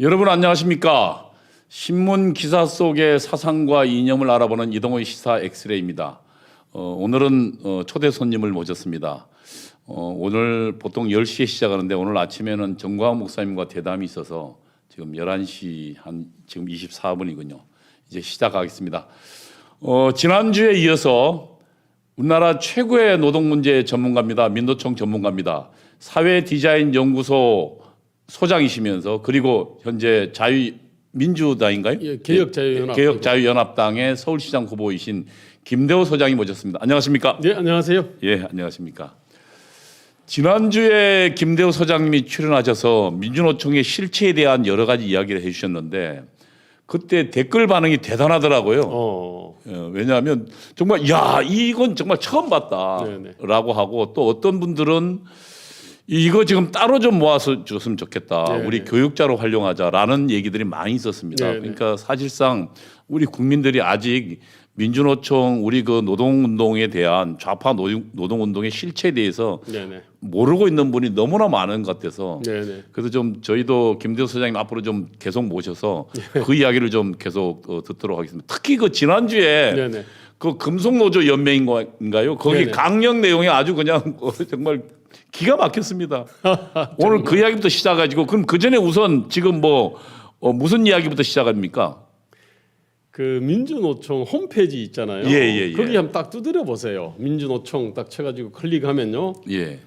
여러분 안녕하십니까? 신문 기사 속의 사상과 이념을 알아보는 이동호의 시사 엑스레이입니다. 오늘은 초대 손님을 모셨습니다. 오늘 보통 10시에 시작하는데 오늘 아침에는 정광 목사님과 대담이 있어서 지금 11시 지금 24분이군요. 이제 시작하겠습니다. 지난주에 이어서 우리나라 최고의 노동 문제 전문가입니다. 민노총 전문가입니다. 사회디자인연구소 소장이시면서 그리고 현재 민주당인가요? 예, 개혁자유연합. 개혁자유연합당의 서울시장 후보이신 김대호 소장이 모셨습니다. 안녕하십니까? 네, 안녕하세요. 예, 안녕하십니까? 지난주에 김대호 소장님이 출연하셔서 민주노총의 실체에 대한 여러 가지 이야기를 해주셨는데 그때 댓글 반응이 대단하더라고요. 왜냐하면 정말 이건 정말 처음 봤다라고 하고 또 어떤 분들은 이거 지금 따로 좀 모아서 줬으면 좋겠다. 네네. 우리 교육자로 활용하자라는 얘기들이 많이 있었습니다. 네네. 그러니까 사실상 우리 국민들이 아직 민주노총 우리 그 노동운동에 대한 좌파 노동운동의 실체에 대해서 네네. 모르고 있는 분이 너무나 많은 것 같아서 네네. 그래서 좀 저희도 김대호 소장님 앞으로 좀 계속 모셔서 그 이야기를 좀 계속 듣도록 하겠습니다. 특히 그 지난주에 네네. 그 금속노조 연맹인가요? 거기 네네. 강령 내용이 아주 그냥 정말 기가 막혔습니다. 오늘 그 이야기부터 시작해가지고 그럼 그 전에 우선 지금 무슨 이야기부터 시작합니까? 그 민주노총 홈페이지 있잖아요. 예. 거기 한번 딱 두드려 보세요. 민주노총 딱 쳐가지고 클릭하면요. 예.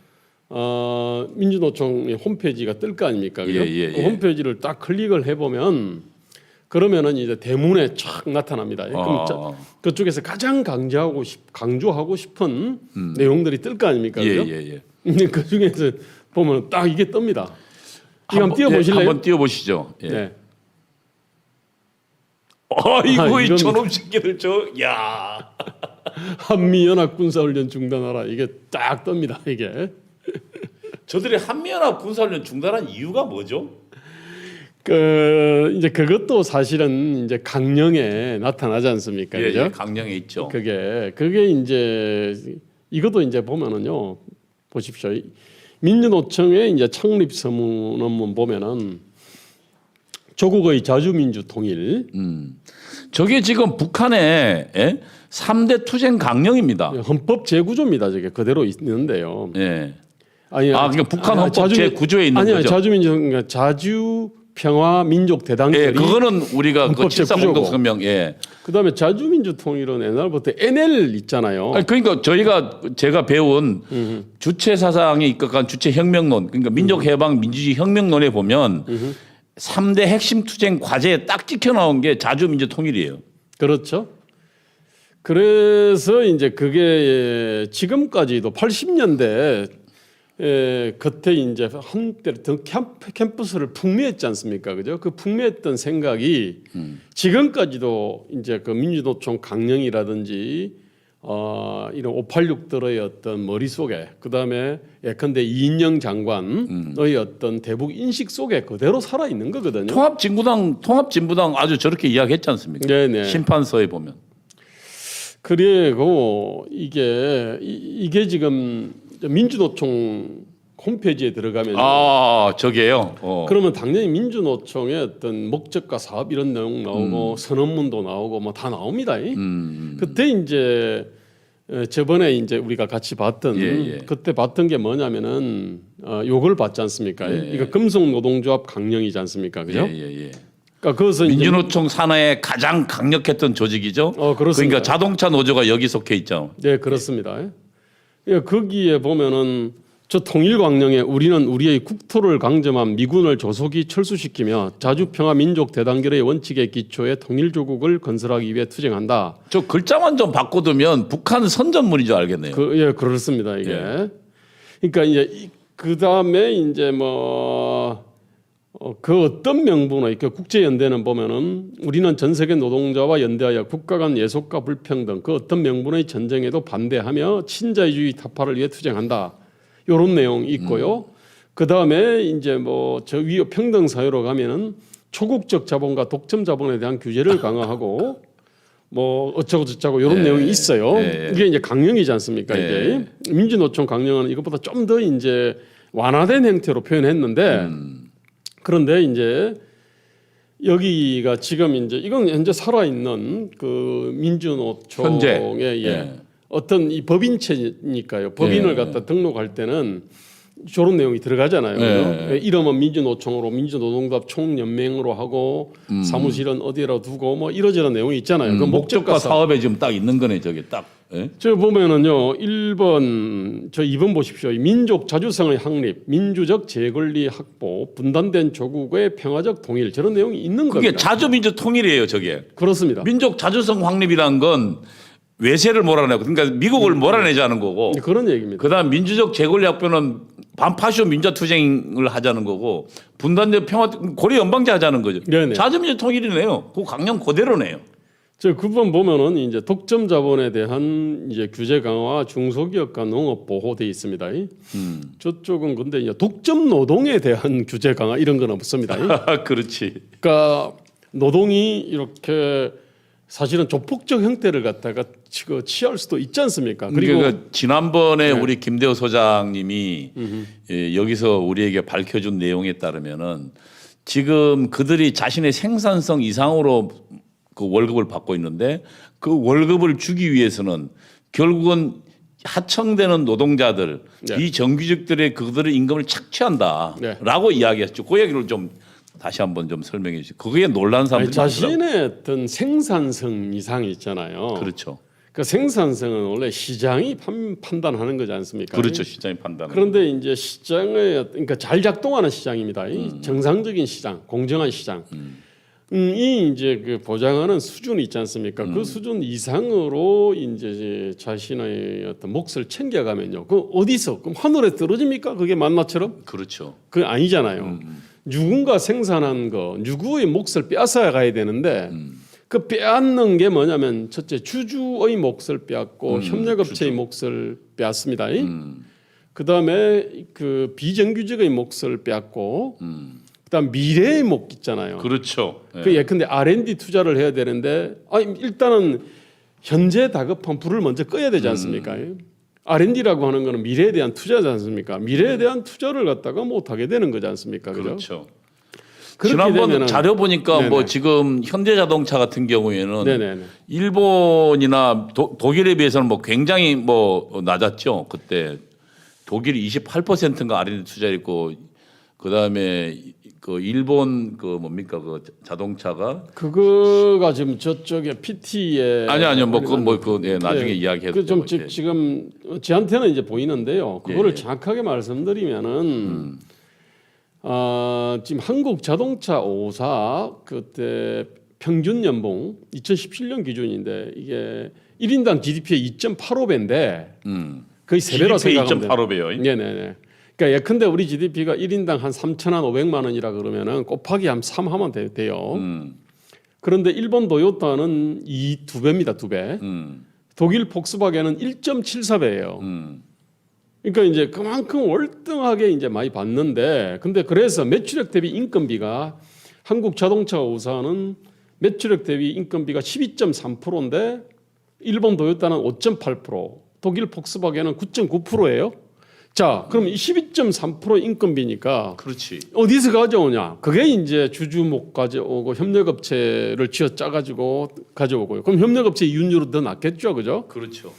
민주노총 홈페이지가 뜰 거 아닙니까? 그죠? 예. 그 홈페이지를 딱 클릭을 해보면 그러면은 이제 대문에 촥 나타납니다. 그럼 그쪽에서 가장 강조하고 싶은 내용들이 뜰 거 아닙니까? 그죠? 예. 그 중에서 보면 딱 이게 뜹니다. 이거 한번 띄워보실래요? 한번 띄워보시죠. 예. 네. 아이고 이 이건- 저놈 새끼들 야. 한미연합 군사훈련 중단하라. 이게 딱 뜹니다. 이게. 저들이 한미연합 군사훈련 중단한 이유가 뭐죠? 이제 그것도 사실은 이제 강령에 나타나지 않습니까? 그죠? 예, 강령에 있죠. 그게 이제 이것도 이제 보면은요. 보십시오. 민주노총의 이제 창립 서문원 보면은 조국의 자주민주 통일 저게 지금 북한의 3대 투쟁 강령입니다. 헌법 제구조입니다. 저게 그대로 있는데요. 예. 그러니까 북한 헌법 제9조에 있는 거죠. 자주민주 그러니까 자주 평화 민족 대단결이 예, 그거는 우리가 그 헌법 7.3 제9조고. 공동성명 예. 그다음에 자주민주 통일은 옛날부터 NL 있잖아요. 그러니까 제가 배운 주체 사상에 입각한 주체 혁명론, 그러니까 민족 해방 민주주의 혁명론에 보면 3대 핵심 투쟁 과제에 딱 찍혀 나온 게 자주민주 통일이에요. 그렇죠. 그래서 이제 그게 지금까지도 80년대 그때 이제 한때 캠퍼스를 풍미했지 않습니까? 그죠? 그 풍미했던 생각이 지금까지도 이제 그 민주노총 강령이라든지 이런 586들의 어떤 머릿속에 그다음에 예컨대 이인영 장관의 어떤 대북 인식 속에 그대로 살아 있는 거거든요. 통합진보당 아주 저렇게 이야기했지 않습니까? 네네. 심판서에 보면. 그리고 이게 지금 민주노총 홈페이지에 들어가면 저게요. 그러면 당연히 민주노총의 어떤 목적과 사업 이런 내용 나오고 선언문도 나오고 뭐 다 나옵니다. 그때 이제 저번에 이제 우리가 같이 봤던 그때 봤던 게 뭐냐면은 요걸 봤지 않습니까? 이거 금속노동조합 강령이지 않습니까? 그죠? 예. 그러니까 그것은 민주노총 산하에 가장 강력했던 조직이죠. 그렇습니다. 그러니까 자동차 노조가 여기 속해 있죠. 네, 그렇습니다. 거기에 보면은 저 통일광령에 우리는 우리의 국토를 강점한 미군을 조속히 철수시키며 자주평화 민족 대단결의 원칙에 기초해 통일조국을 건설하기 위해 투쟁한다. 저 글자만 좀 바꿔두면 북한 선전문인 줄 알겠네요. 그렇습니다. 이게. 그러니까 이제 그 다음에 이제 그 어떤 명분의 그 국제연대는 보면은 우리는 전 세계 노동자와 연대하여 국가 간 예속과 불평등 그 어떤 명분의 전쟁에도 반대하며 친자유주의 타파를 위해 투쟁한다. 이런 내용이 있고요. 그 다음에 이제 저 위에 평등 사회로 가면은 초국적 자본과 독점 자본에 대한 규제를 강화하고 어쩌고 저쩌고 이런 내용이 있어요. 이게 이제 강령이지 않습니까? 이제 민주노총 강령은 이것보다 좀 더 이제 완화된 형태로 표현했는데 그런데 이제 여기가 지금 이제 이건 현재 살아있는 그 민주노총의 현재. 예. 어떤 이 법인체니까요. 법인을 예. 갖다 등록할 때는 저런 내용이 들어가잖아요. 예. 그죠? 이름은 민주노총으로 민주노동조합 총연맹으로 하고 사무실은 어디라 두고 뭐 이러저런 내용이 있잖아요. 그 목적과 사업에 지금 딱 있는 거네 저게 딱. 예? 저 보면은요. 1번 저 2번 보십시오. 민족 자주성의 확립, 민주적 재권리 확보, 분단된 조국의 평화적 통일 저런 내용이 있는 그게 겁니다. 자주민주 통일이에요 저게. 그렇습니다. 민족 자주성 확립이란 건 외세를 몰아내고 그러니까 미국을 몰아내자는 거고 그런 얘기입니다. 그다음 민주적 재권리 확보는 반파쇼 민주투쟁을 하자는 거고 분단된 평화 고려 연방제 하자는 거죠. 네네. 자주민주 통일이네요. 그 강령 그대로네요. 저 9번 보면은 이제 독점 자본에 대한 이제 규제 강화, 중소기업과 농업 보호 돼 있습니다. 저쪽은 근데 이제 독점 노동에 대한 규제 강화 이런 건 없습니다. 그렇지. 그러니까 노동이 이렇게 사실은 조폭적 형태를 갖다가 취할 수도 있지 않습니까? 그리고 그러니까 지난번에 우리 김대호 소장님이 여기서 우리에게 밝혀준 내용에 따르면은 지금 그들이 자신의 생산성 이상으로 그 월급을 받고 있는데 그 월급을 주기 위해서는 결국은 하청되는 노동자들, 네. 비정규직들의 그들의 임금을 착취한다라고 이야기했죠. 그 얘기를 좀 다시 한번 좀 설명해 주시죠. 그게 놀란 사람들이 자신의 어떤 생산성 이상이 있잖아요. 그렇죠. 그 생산성은 원래 시장이 판단하는 거지 않습니까? 그렇죠. 시장이 판단. 그런데 이제 시장의 그러니까 잘 작동하는 시장입니다. 이 정상적인 시장, 공정한 시장. 이 이제 그 보장하는 수준이 있지 않습니까? 그 수준 이상으로 이제 자신의 어떤 몫을 챙겨가면요. 그 어디서 그럼 하늘에 떨어집니까? 그게 만나처럼? 그렇죠. 그게 아니잖아요. 누군가 생산한 거, 누구의 몫을 빼앗아 가야 되는데 그 빼앗는 게 뭐냐면 첫째 주주의 몫을 빼앗고 협력업체의 몫을 빼앗습니다. 그다음에 그 비정규직의 몫을 빼앗고 그다음 미래의 몫 있잖아요. 그렇죠. 예. 그 예컨대 R&D 투자를 해야 되는데 일단은 현재 다급한 불을 먼저 꺼야 되지 않습니까? R&D라고 하는 거는 미래에 대한 투자지 않습니까? 미래에 대한 투자를 갖다가 못 하게 되는 거지 않습니까? 그죠? 그렇죠. 그렇게 지난번 되면은- 자료 보니까 네네. 뭐 지금 현대자동차 같은 경우에는 네네네. 일본이나 독일에 비해서는 뭐 굉장히 뭐 낮았죠. 그때 독일이 28%인가 R&D 투자했고 그다음에 그 일본 그 뭡니까 그 자동차가 그거가 지금 저쪽에 PT에 아니요 뭐 그건 예, 나중에 네, 이야기해도 그좀 되고 이제. 지금 저한테는 이제 보이는데요. 그거를 예. 정확하게 말씀드리면은 지금 한국 자동차 5사 그때 평균 연봉 2017년 기준인데 이게 1인당 GDP의 2.85배인데 거의 3배로 생각하면 돼요. 2.85배요. 네네네. 그러니까 예컨대 우리 GDP가 1인당 한 3,500만 원이라 그러면은 곱하기 한 3 하면 돼요. 그런데 일본 도요타는 2배입니다. 2배. 독일 폭스바겐은 1.74배예요. 그러니까 이제 그만큼 월등하게 이제 많이 받는데 근데 그래서 매출액 대비 인건비가 한국 자동차 5사는 매출액 대비 인건비가 12.3%인데 일본 도요타는 5.8%, 독일 폭스바겐은 9.9%예요. 자, 그럼 12.3% 인건비니까 그렇지. 어디서 가져오냐? 그게 이제 주주목 가져오고 협력업체를 쥐어 짜가지고 가져오고요. 그럼 협력업체 이윤율은 더 낮겠죠, 그죠? 그렇죠.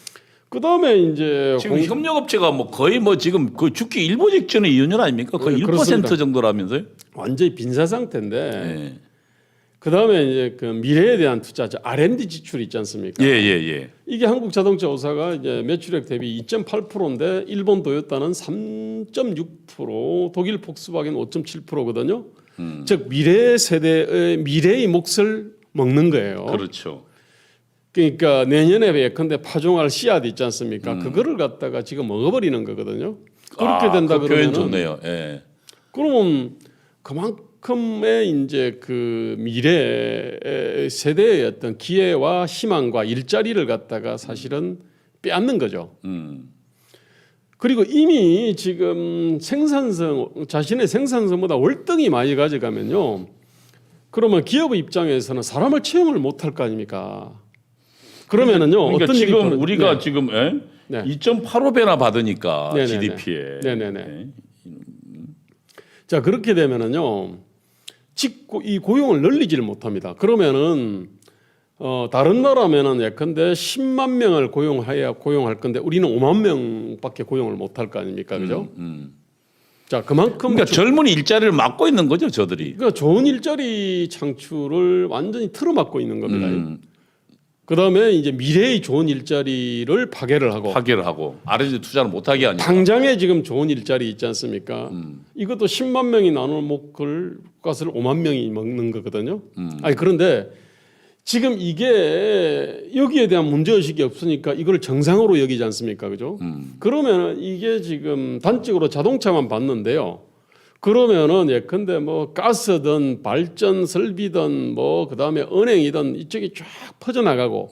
그 다음에 이제 지금 협력업체가 뭐 거의 뭐 지금 그 죽기 일보 직전의 이윤율 아닙니까? 거의 네, 1% 그렇습니다. 정도라면서요? 완전히 빈사 상태인데 예. 그 다음에 이제 그 미래에 대한 투자, R&D 지출이 있지 않습니까? 예. 이게 한국 자동차 5사가 이제 매출액 대비 2.8%인데 일본 도요타는 3.6%, 독일 폭스바겐 5.7%거든요. 즉 미래 세대의 미래의 몫을 먹는 거예요. 그렇죠. 그러니까 내년에 예컨대 파종할 씨앗 있지 않습니까? 그거를 갖다가 지금 먹어버리는 거거든요. 그렇게 된다 그 표현 그러면 좋네요. 예. 그러면 그만큼의 이제 그 미래 세대의 어떤 기회와 희망과 일자리를 갖다가 사실은 빼앗는 거죠. 그리고 이미 지금 자신의 생산성보다 월등히 많이 가져가면요. 그러면 기업의 입장에서는 사람을 채용을 못할 거 아닙니까? 그러면은요. 그러니까 어떤 일이 지금 우리가 네. 지금 네. 2.85배나 받으니까 네네네. GDP에. 네네네. 자 그렇게 되면은요. 이 고용을 늘리지를 못합니다. 그러면은 다른 나라면은 예컨대 10만 명을 고용할 건데 우리는 5만 명밖에 고용을 못할 거 아닙니까, 그죠? 자, 그만큼 그러니까 젊은 일자리를 막고 있는 거죠, 저들이. 그러니까 좋은 일자리 창출을 완전히 틀어막고 있는 겁니다. 그다음에 이제 미래의 좋은 일자리를 파괴를 하고 R&D 투자를 못하게 하니까. 당장에 지금 좋은 일자리 있지 않습니까? 이것도 10만 명이 나눠 먹을 것을 5만 명이 먹는 거거든요. 아니 그런데 지금 이게 여기에 대한 문제의식이 없으니까 이걸 정상으로 여기지 않습니까? 그죠? 그러면 이게 지금 단적으로 자동차만 봤는데요. 그러면은 예컨대 뭐 가스든 발전 설비든 뭐 그다음에 은행이든 이쪽이 쫙 퍼져나가고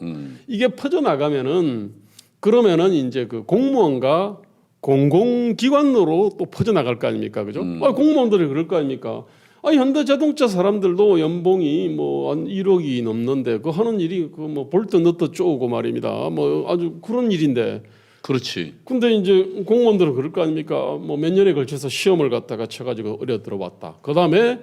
이게 퍼져나가면은 그러면은 이제 그 공무원과 공공기관으로 또 퍼져나갈 거 아닙니까? 그죠? 공무원들이 그럴 거 아닙니까? 현대자동차 사람들도 연봉이 뭐 한 1억이 넘는데 그 하는 일이 그 뭐 볼트 너트 쪼고 말입니다. 뭐 아주 그런 일인데. 그렇지. 근데 이제 공무원들은 그럴 거 아닙니까? 뭐 몇 년에 걸쳐서 시험을 갖다가 쳐가지고 어려 들어봤다. 그 다음에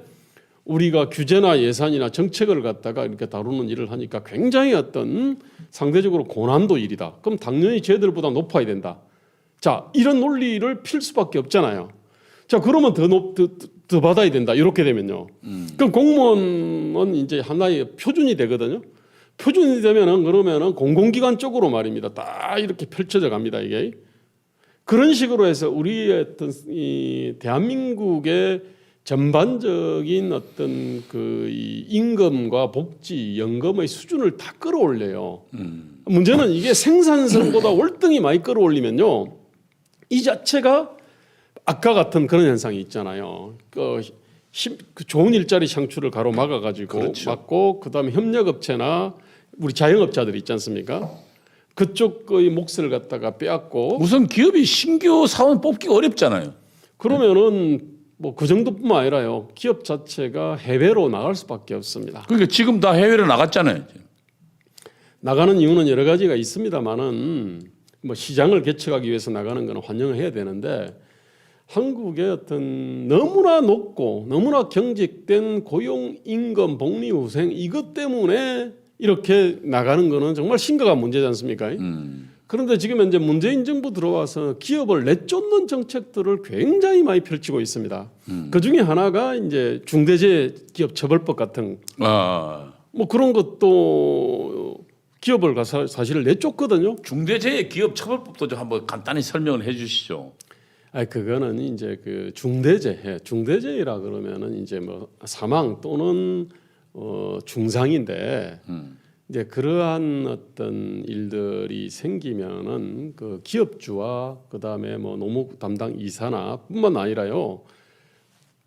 우리가 규제나 예산이나 정책을 갖다가 이렇게 다루는 일을 하니까 굉장히 어떤 상대적으로 고난도 일이다. 그럼 당연히 쟤들보다 높아야 된다. 자, 이런 논리를 필 수밖에 없잖아요. 자, 그러면 더 받아야 된다. 이렇게 되면요. 그럼 공무원은 이제 하나의 표준이 되거든요. 표준이 되면은 그러면은 공공기관 쪽으로 말입니다. 딱 이렇게 펼쳐져 갑니다. 이게 그런 식으로 해서 우리의 어떤 이 대한민국의 전반적인 어떤 그 이 임금과 복지, 연금의 수준을 다 끌어올려요. 문제는 이게 생산성보다 월등히 많이 끌어올리면요, 이 자체가 아까 같은 그런 현상이 있잖아요. 그 좋은 일자리 창출을 가로막아가지고 그렇죠. 막고 그다음에 협력업체나 우리 자영업자들 있지 않습니까? 그쪽의 몫을 갖다가 빼앗고 우선 기업이 신규 사원 뽑기가 어렵잖아요. 그러면은 뭐 그 정도뿐만 아니라요. 기업 자체가 해외로 나갈 수밖에 없습니다. 그러니까 지금 다 해외로 나갔잖아요. 나가는 이유는 여러 가지가 있습니다만은 뭐 시장을 개척하기 위해서 나가는 건 환영을 해야 되는데 한국의 어떤 너무나 높고 너무나 경직된 고용, 임금, 복리후생 이것 때문에 이렇게 나가는 거는 정말 심각한 문제지 않습니까? 그런데 지금 현재 문재인 정부 들어와서 기업을 내쫓는 정책들을 굉장히 많이 펼치고 있습니다. 그 중에 하나가 이제 중대재해기업처벌법 같은 뭐 그런 것도 기업을 사실 내쫓거든요. 중대재해기업처벌법도 좀 한번 간단히 설명을 해주시죠. 그거는 이제 그 중대재해라 그러면은 이제 뭐 사망 또는 중상인데 이제 그러한 어떤 일들이 생기면은 그 기업주와 그다음에 뭐 노무 담당 이사나 뿐만 아니라요.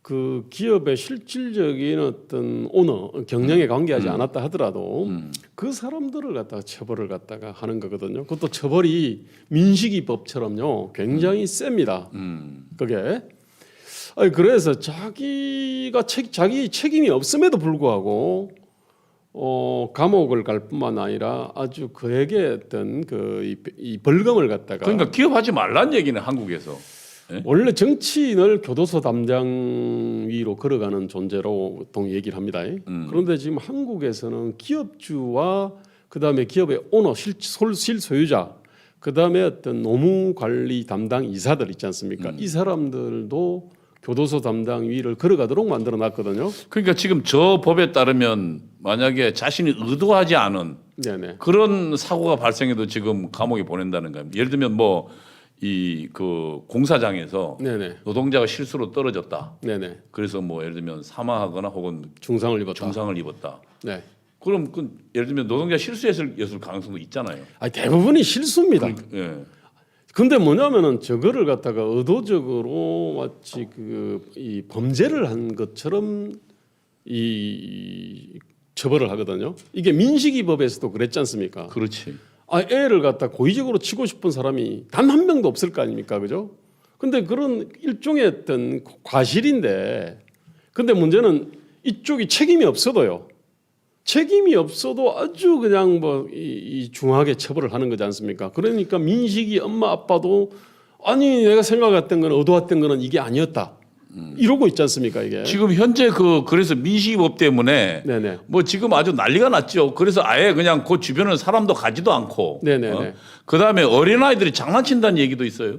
그 기업의 실질적인 어떤 오너 경영에 관계하지 않았다 하더라도 그 사람들을 갖다가 처벌을 갖다가 하는 거거든요. 그것도 처벌이 민식이법처럼요 굉장히 셉니다. 그게 그래서 자기 책임이 없음에도 불구하고 감옥을 갈 뿐만 아니라 아주 그에게 어떤 이 벌금을 갖다가 그러니까 기업하지 말란 얘기는 한국에서. 네? 원래 정치인을 교도소 담장 위로 걸어가는 존재로 보통 얘기를 합니다. 그런데 지금 한국에서는 기업주와 그다음에 기업의 오너 실소유자 그다음에 어떤 노무 관리 담당 이사들 있지 않습니까? 이 사람들도 교도소 담당 위를 걸어가도록 만들어 놨거든요. 그러니까 지금 저 법에 따르면 만약에 자신이 의도하지 않은 네네. 그런 사고가 발생해도 지금 감옥에 보낸다는 거예요. 예를 들면 뭐 이 그 공사장에서 네네. 노동자가 실수로 떨어졌다. 네네. 그래서 뭐 예를 들면 사망하거나 혹은 중상을 입었다. 중상을 입었다. 네. 그럼 그 예를 들면 노동자 실수했을 가능성도 있잖아요. 대부분이 실수입니다. 예. 근데 뭐냐면은 저거를 갖다가 의도적으로 마치 이 범죄를 한 것처럼 이 처벌을 하거든요. 이게 민식이법에서도 그랬지 않습니까? 그렇지. 애를 갖다 고의적으로 치고 싶은 사람이 단 한 명도 없을 거 아닙니까, 그죠? 근데 그런 일종의 어떤 과실인데, 근데 문제는 이쪽이 책임이 없어도요. 책임이 없어도 아주 그냥 뭐 이 중하게 처벌을 하는 거지 않습니까? 그러니까 민식이 엄마 아빠도 아니 내가 생각했던 거는 의도했던 거는 이게 아니었다. 이러고 있지 않습니까 이게? 지금 현재 그래서 민식이법 때문에 네네. 뭐 지금 아주 난리가 났죠. 그래서 아예 그냥 그 주변은 사람도 가지도 않고. 네네네. 그다음에 어린아이들이 장난친다는 얘기도 있어요.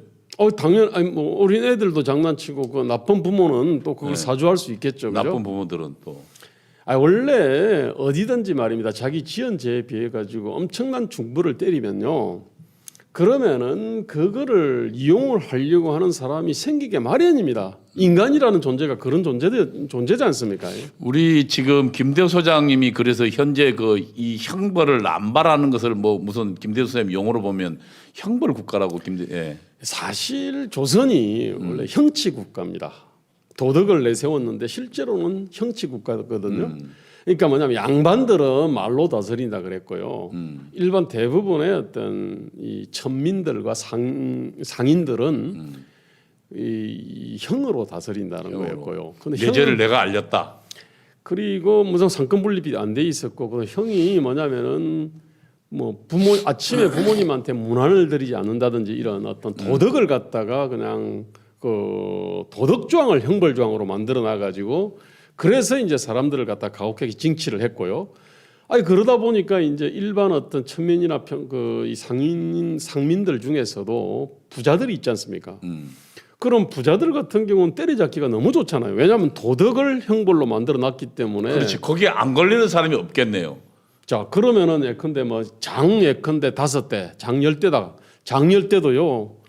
당연 아니 뭐 어린 애들도 장난치고 그 나쁜 부모는 또 그걸 사주할 수 있겠죠. 그죠? 나쁜 부모들은 또. 원래 어디든지 말입니다. 자기 지은 죄에 비해 가지고 엄청난 중부를 때리면요. 그러면은 그거를 이용을 하려고 하는 사람이 생기게 마련입니다. 인간이라는 존재가 그런 존재지 않습니까? 우리 지금 김대호 소장님이 그래서 현재 이 형벌을 안 바라는 것을 뭐 무슨 김대호 선생님 용어로 보면 형벌 국가라고 예. 사실 조선이 원래 형치 국가입니다. 도덕을 내세웠는데 실제로는 형치 국가거든요. 그러니까 뭐냐면 양반들은 말로 다스린다 그랬고요. 일반 대부분의 어떤 이 천민들과 상인들은 이 형으로 다스린다는 거였고요. 근데 예제를 내가 알렸다. 그리고 무슨 상권 분립이 안 돼 있었고 그 형이 뭐냐면은 뭐 아침에 부모님한테 문안을 드리지 않는다든지 이런 어떤 도덕을 갖다가 그냥 그 도덕 조항을 형벌 조항으로 만들어 놔 가지고 그래서 이제 사람들을 갖다 가혹하게 징치를 했고요. 그러다 보니까 이제 일반 어떤 천민이나 이 상민들 중에서도 부자들이 있지 않습니까? 그럼 부자들 같은 경우는 때려잡기가 너무 좋잖아요. 왜냐하면 도덕을 형벌로 만들어 놨기 때문에. 그렇지. 거기에 안 걸리는 사람이 없겠네요. 자, 그러면은 예컨대 뭐 장 예컨대 5대, 장 10대다. 장 10대도요.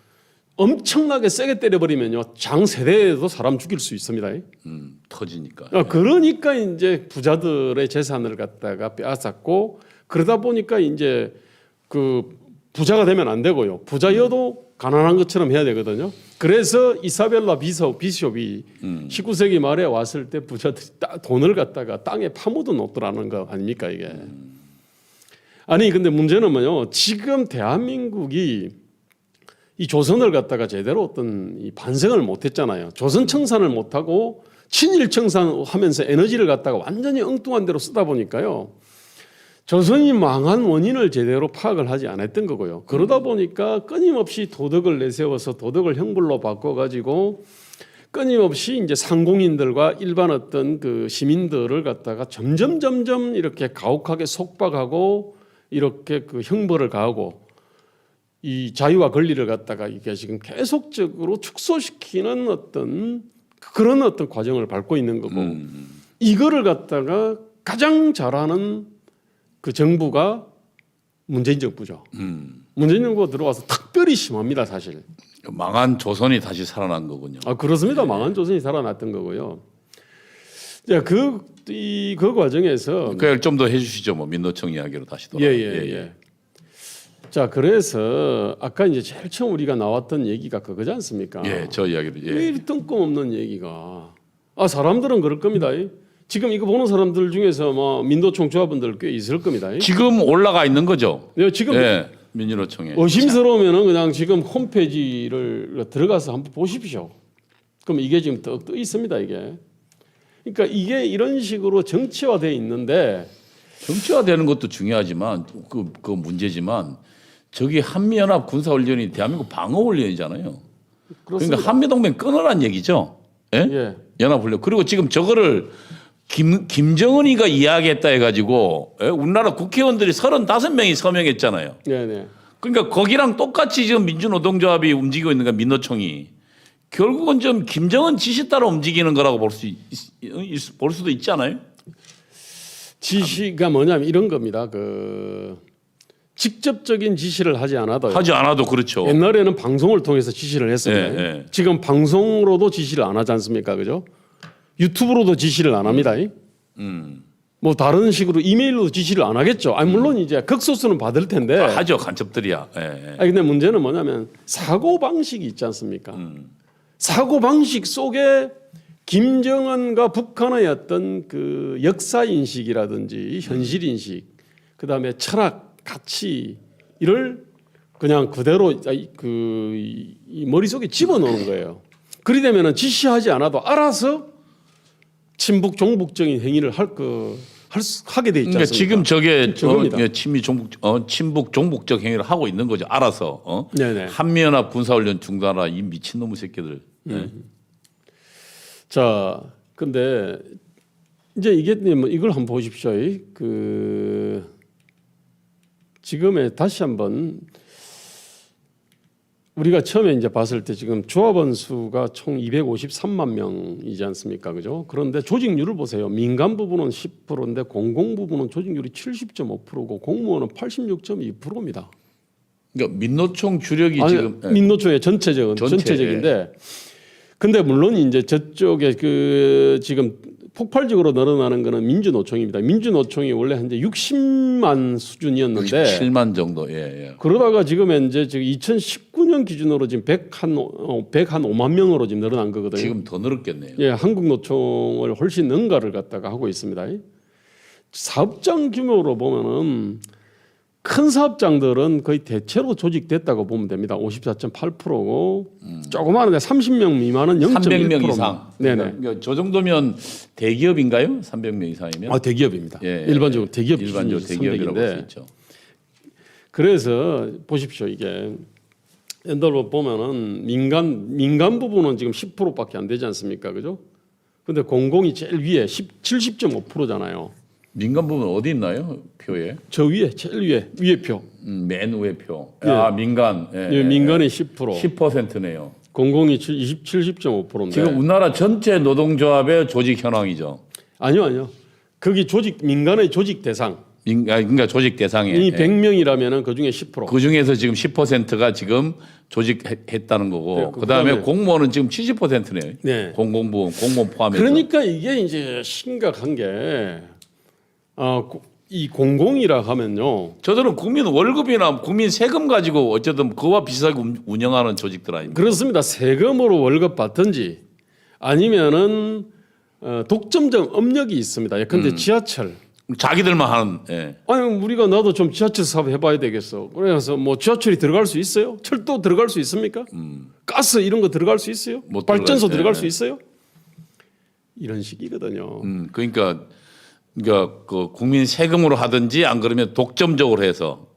엄청나게 세게 때려버리면요. 장 3대에도 사람 죽일 수 있습니다. 터지니까. 그러니까 이제 부자들의 재산을 갖다가 빼앗았고 그러다 보니까 이제 그 부자가 되면 안 되고요. 부자여도 가난한 것처럼 해야 되거든요. 그래서 이사벨라 비숍이 19세기 말에 왔을 때 부자들이 돈을 갖다가 땅에 파묻어 놓더라는 거 아닙니까 이게. 아니 근데 문제는 뭐요? 지금 대한민국이 이 조선을 갖다가 제대로 어떤 이 반성을 못했잖아요. 조선 청산을 못하고 친일 청산하면서 에너지를 갖다가 완전히 엉뚱한 데로 쓰다 보니까요. 조선이 망한 원인을 제대로 파악을 하지 않았던 거고요. 그러다 보니까 끊임없이 도덕을 내세워서 도덕을 형벌로 바꿔가지고 끊임없이 이제 상공인들과 일반 어떤 그 시민들을 갖다가 점점 이렇게 가혹하게 속박하고 이렇게 그 형벌을 가하고 이 자유와 권리를 갖다가 이게 지금 계속적으로 축소시키는 어떤 그런 어떤 과정을 밟고 있는 거고 이거를 갖다가 가장 잘하는 그 정부가 문재인 정부죠. 문재인 정부가 들어와서 특별히 심합니다, 사실. 망한 조선이 다시 살아난 거군요. 그렇습니다. 망한 조선이 살아났던 거고요. 자, 그 과정에서 좀 더 해주시죠, 뭐 민노총 이야기로 다시 돌아. 예. 자, 그래서 아까 이제 제일 처음 우리가 나왔던 얘기가 그거지 않습니까? 예, 저 이야기로. 왜 뜬금없는 얘기가? 사람들은 그럴 겁니다. 지금 이거 보는 사람들 중에서 뭐 민노총 조합원들 꽤 있을 겁니다. 지금 올라가 있는 거죠. 네, 지금 민주노총에. 의심스러우면은 그냥 지금 홈페이지를 들어가서 한번 보십시오. 그럼 이게 지금 떠 있습니다, 이게. 그러니까 이게 이런 식으로 정치화되어 있는데 정치화되는 것도 중요하지만 그 문제지만 저기 한미연합 군사훈련이 대한민국 방어훈련이잖아요. 그렇습니다. 그러니까 한미동맹 끊으란 얘기죠. 예. 연합훈련. 그리고 지금 저거를 김정은이가 이야기했다 해가지고 우리나라 국회의원들이 35명이 서명했잖아요. 네네. 그러니까 거기랑 똑같이 지금 민주노동조합이 움직이고 있는 거야, 민노총이. 결국은 좀 김정은 지시 따라 움직이는 거라고 볼 수도 있지 않아요? 지시가 뭐냐면 이런 겁니다. 직접적인 지시를 하지 않아도 그렇죠. 옛날에는 방송을 통해서 지시를 했습니다. 예. 지금 방송으로도 지시를 안 하지 않습니까, 그죠? 유튜브로도 지시를 안 합니다. 뭐 다른 식으로 이메일로도 지시를 안 하겠죠. 물론 이제 극소수는 받을 텐데. 하죠, 간첩들이야. 예. 근데 문제는 뭐냐면 사고 방식이 있지 않습니까? 사고 방식 속에 김정은과 북한의 어떤 그 역사 인식이라든지 현실 인식, 그 다음에 철학, 가치 이를 그냥 그대로 이 머릿속에 집어넣는 거예요. 그리 되면은 지시하지 않아도 알아서 친북 종북적인 행위를 하게 돼 있지 그러니까 않습니까? 지금 저게 저겁니다. 친북 종북적 행위를 하고 있는 거죠. 알아서. 네네. 한미연합 군사훈련 중단하라 이 미친놈의 새끼들. 자, 근데 이제 이게 뭐 이걸 한번 보십시오. 그 지금에 다시 한번 우리가 처음에 이제 봤을 때 지금 조합원 수가 총 253만 명이지 않습니까? 그죠? 그런데 조직률을 보세요. 민간 부분은 10%인데 공공 부분은 조직률이 70.5%고 공무원은 86.2%입니다. 그러니까 민노총 주력이 지금 민노총의 전체적인데 근데 물론 이제 저쪽에 그 지금 폭발적으로 늘어나는 거는 민주노총입니다. 민주노총이 원래 현재 60만 수준이었는데 7만 정도. 예. 그러다가 지금 현재 지금 2019년 기준으로 지금 105만 명으로 지금 늘어난 거거든요. 지금 더 늘었겠네요. 예, 한국노총을 훨씬 능가를 갖다가 하고 있습니다. 사업장 규모로 보면은 큰 사업장들은 거의 대체로 조직됐다고 보면 됩니다. 54.8%고 조그마한데 30명 미만은 0.1%. 300명 이상. 네네. 그러니까 저 정도면 대기업인가요? 300명 이상이면? 아, 대기업입니다. 예. 일반적으로 대기업 일반적으로 기준이 대기업이라고 볼 수 300인데 있죠. 그래서 보십시오. 이게 예를 들어 보면은 민간 부분은 지금 10%밖에 안 되지 않습니까? 그죠? 근데 공공이 제일 위에 70.5%잖아요. 민간 부분 어디 있나요? 표에? 저 위에 제일 위에 표. 맨 위에 표. 예. 아, 민간. 예, 민간이 10%, 10%네요. 공공이 70.5%인데. 지금 우리나라 전체 노동조합의 조직 현황이죠. 아니요. 거기 민간의 조직 대상. 그러니까 조직 대상에. 이 100명이라면은 그 중에 10%. 그 중에서 지금 10%가 지금 조직했다는 거고, 네, 그다음에 공무원은 지금 70%네요. 네. 공무원 포함해서. 그러니까 이게 이제 심각한 게 이 공공이라 하면요. 저들은 국민 월급이나 국민 세금 가지고 어쨌든 그와 비슷하게 운영하는 조직들 아닙니까? 그렇습니다. 세금으로 월급 받든지 아니면은 독점적 업력이 있습니다. 예컨대 지하철. 자기들만 하는. 예. 아니 우리가 나도 좀 지하철 사업 해봐야 되겠어. 그래서 뭐 지하철이 들어갈 수 있어요? 철도 들어갈 수 있습니까? 가스 이런 거 들어갈 수 있어요? 못 발전소 들어갈 수 수 있어요? 이런 식이거든요. 그러니까 그 국민 세금으로 하든지 안 그러면 독점적으로 해서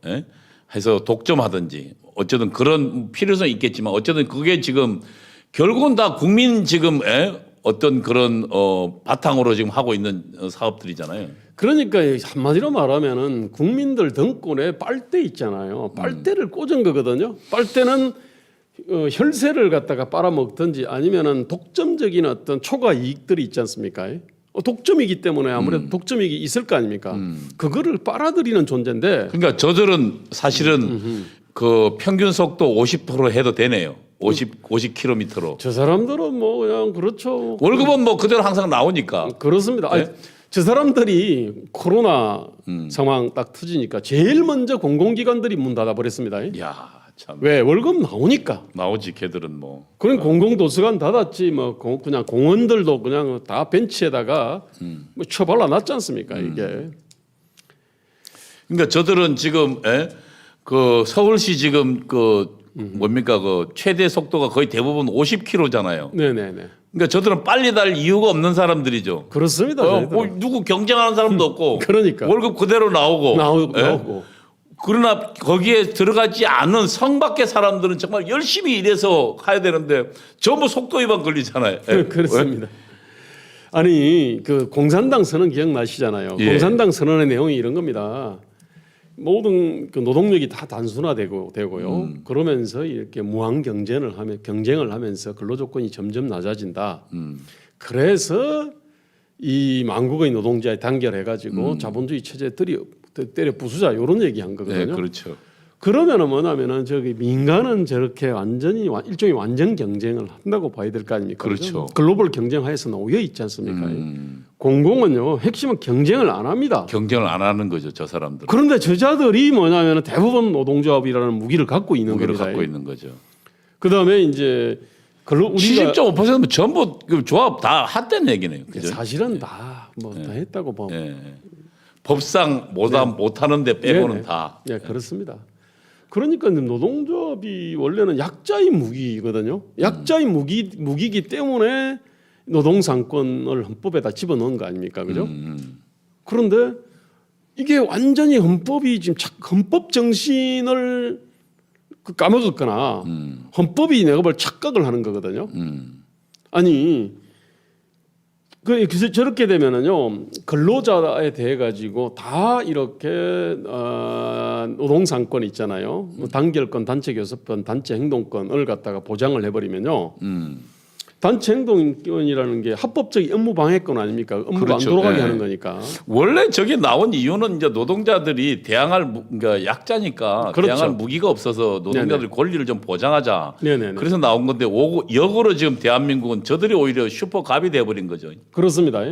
해서 독점하든지 어쨌든 그런 필요성이 있겠지만 어쨌든 그게 지금 결국은 다 국민 지금 어떤 그런 바탕으로 지금 하고 있는 사업들이잖아요. 그러니까 한마디로 말하면은 국민들 등골에 빨대 있잖아요. 빨대를 꽂은 거거든요. 빨대는 혈세를 갖다가 빨아먹든지 아니면은 독점적인 어떤 초과 이익들이 있지 않습니까? 독점이기 때문에 아무래도 독점이익이 있을 거 아닙니까? 그거를 빨아들이는 존재인데. 그러니까 저들은 사실은 그 평균 속도 50% 해도 되네요. 50km로. 저 사람들은 뭐 그냥 그렇죠. 월급은 뭐 그대로 항상 나오니까. 그렇습니다. 아니, 저 사람들이 코로나 상황 딱 터지니까 제일 먼저 공공기관들이 문 닫아 버렸습니다. 야, 참. 왜 월급 나오니까. 나오지 걔들은 뭐. 그런 공공도서관 닫았지 뭐 그냥 공원들도 그냥 다 벤치에다가 뭐 처발라 놨지 않습니까 이게. 그러니까 저들은 지금 그 서울시 지금 그 뭡니까 그 최대 속도가 거의 대부분 50km잖아요. 네네네. 그러니까 저들은 빨리 달 이유가 없는 사람들이죠. 그렇습니다. 뭐 누구 경쟁하는 사람도 없고. 그러니까. 월급 그대로 나오고. 나오고. 그러나 거기에 들어가지 않은 성 밖의 사람들은 정말 열심히 일해서 가야 되는데 전부 속도 위반 걸리잖아요. 그렇습니다. 아니 그 공산당 선언 기억나시잖아요. 예. 공산당 선언의 내용이 이런 겁니다. 모든 그 노동력이 다 단순화되고요. 그러면서 이렇게 무한 경쟁을 하면서 근로 조건이 점점 낮아진다. 그래서 이 만국의 노동자에 단결해가지고 자본주의 체제 때려 부수자 이런 얘기한 거거든요. 네, 그렇죠. 그러면은 뭐냐면은 저기 민간은 저렇게 완전히 일종의 완전 경쟁을 한다고 봐야 될 거 아닙니까? 그렇죠. 글로벌 경쟁하에서 놓여 있지 않습니까? 공공은요 핵심은 경쟁을 안 합니다. 경쟁을 안 하는 거죠, 저 사람들. 그런데 저자들이 뭐냐면은 대부분 노동조합이라는 무기를 갖고 있는 무기를 겁니다. 갖고 있는 거죠. 그다음에 이제 우리가 70.5%면 전부 그 조합 다 핫된 얘기네요. 그죠? 사실은 다 뭐 다 했다고 봐. 예. 법상 못하는데 빼고는 네. 다. 네, 그렇습니다. 그러니까 노동조합이 원래는 약자의 무기거든요. 약자의 무기이기 때문에 노동상권을 헌법에다 집어넣은 거 아닙니까, 그죠? 그런데 이게 완전히 헌법이 지금 헌법 정신을 까먹었거나 헌법이 내가 볼 착각을 하는 거거든요. 아니 그래서 저렇게 되면은요 근로자에 대해 가지고 다 이렇게 노동상권 있잖아요. 뭐 단결권, 단체 교섭권, 단체 행동권을 갖다가 보장을 해버리면요. 단체 행동권이라는 게 합법적 업무 방해권 아닙니까? 업무가 그렇죠. 안 돌아가게 네. 하는 거니까. 원래 저게 나온 이유는 이제 노동자들이 대항할 그러니까 약자니까 그렇죠. 대항할 무기가 없어서 노동자들 권리를 좀 보장하자. 네네네. 그래서 나온 건데 역으로 지금 대한민국은 저들이 오히려 슈퍼갑이 돼버린 거죠. 그렇습니다.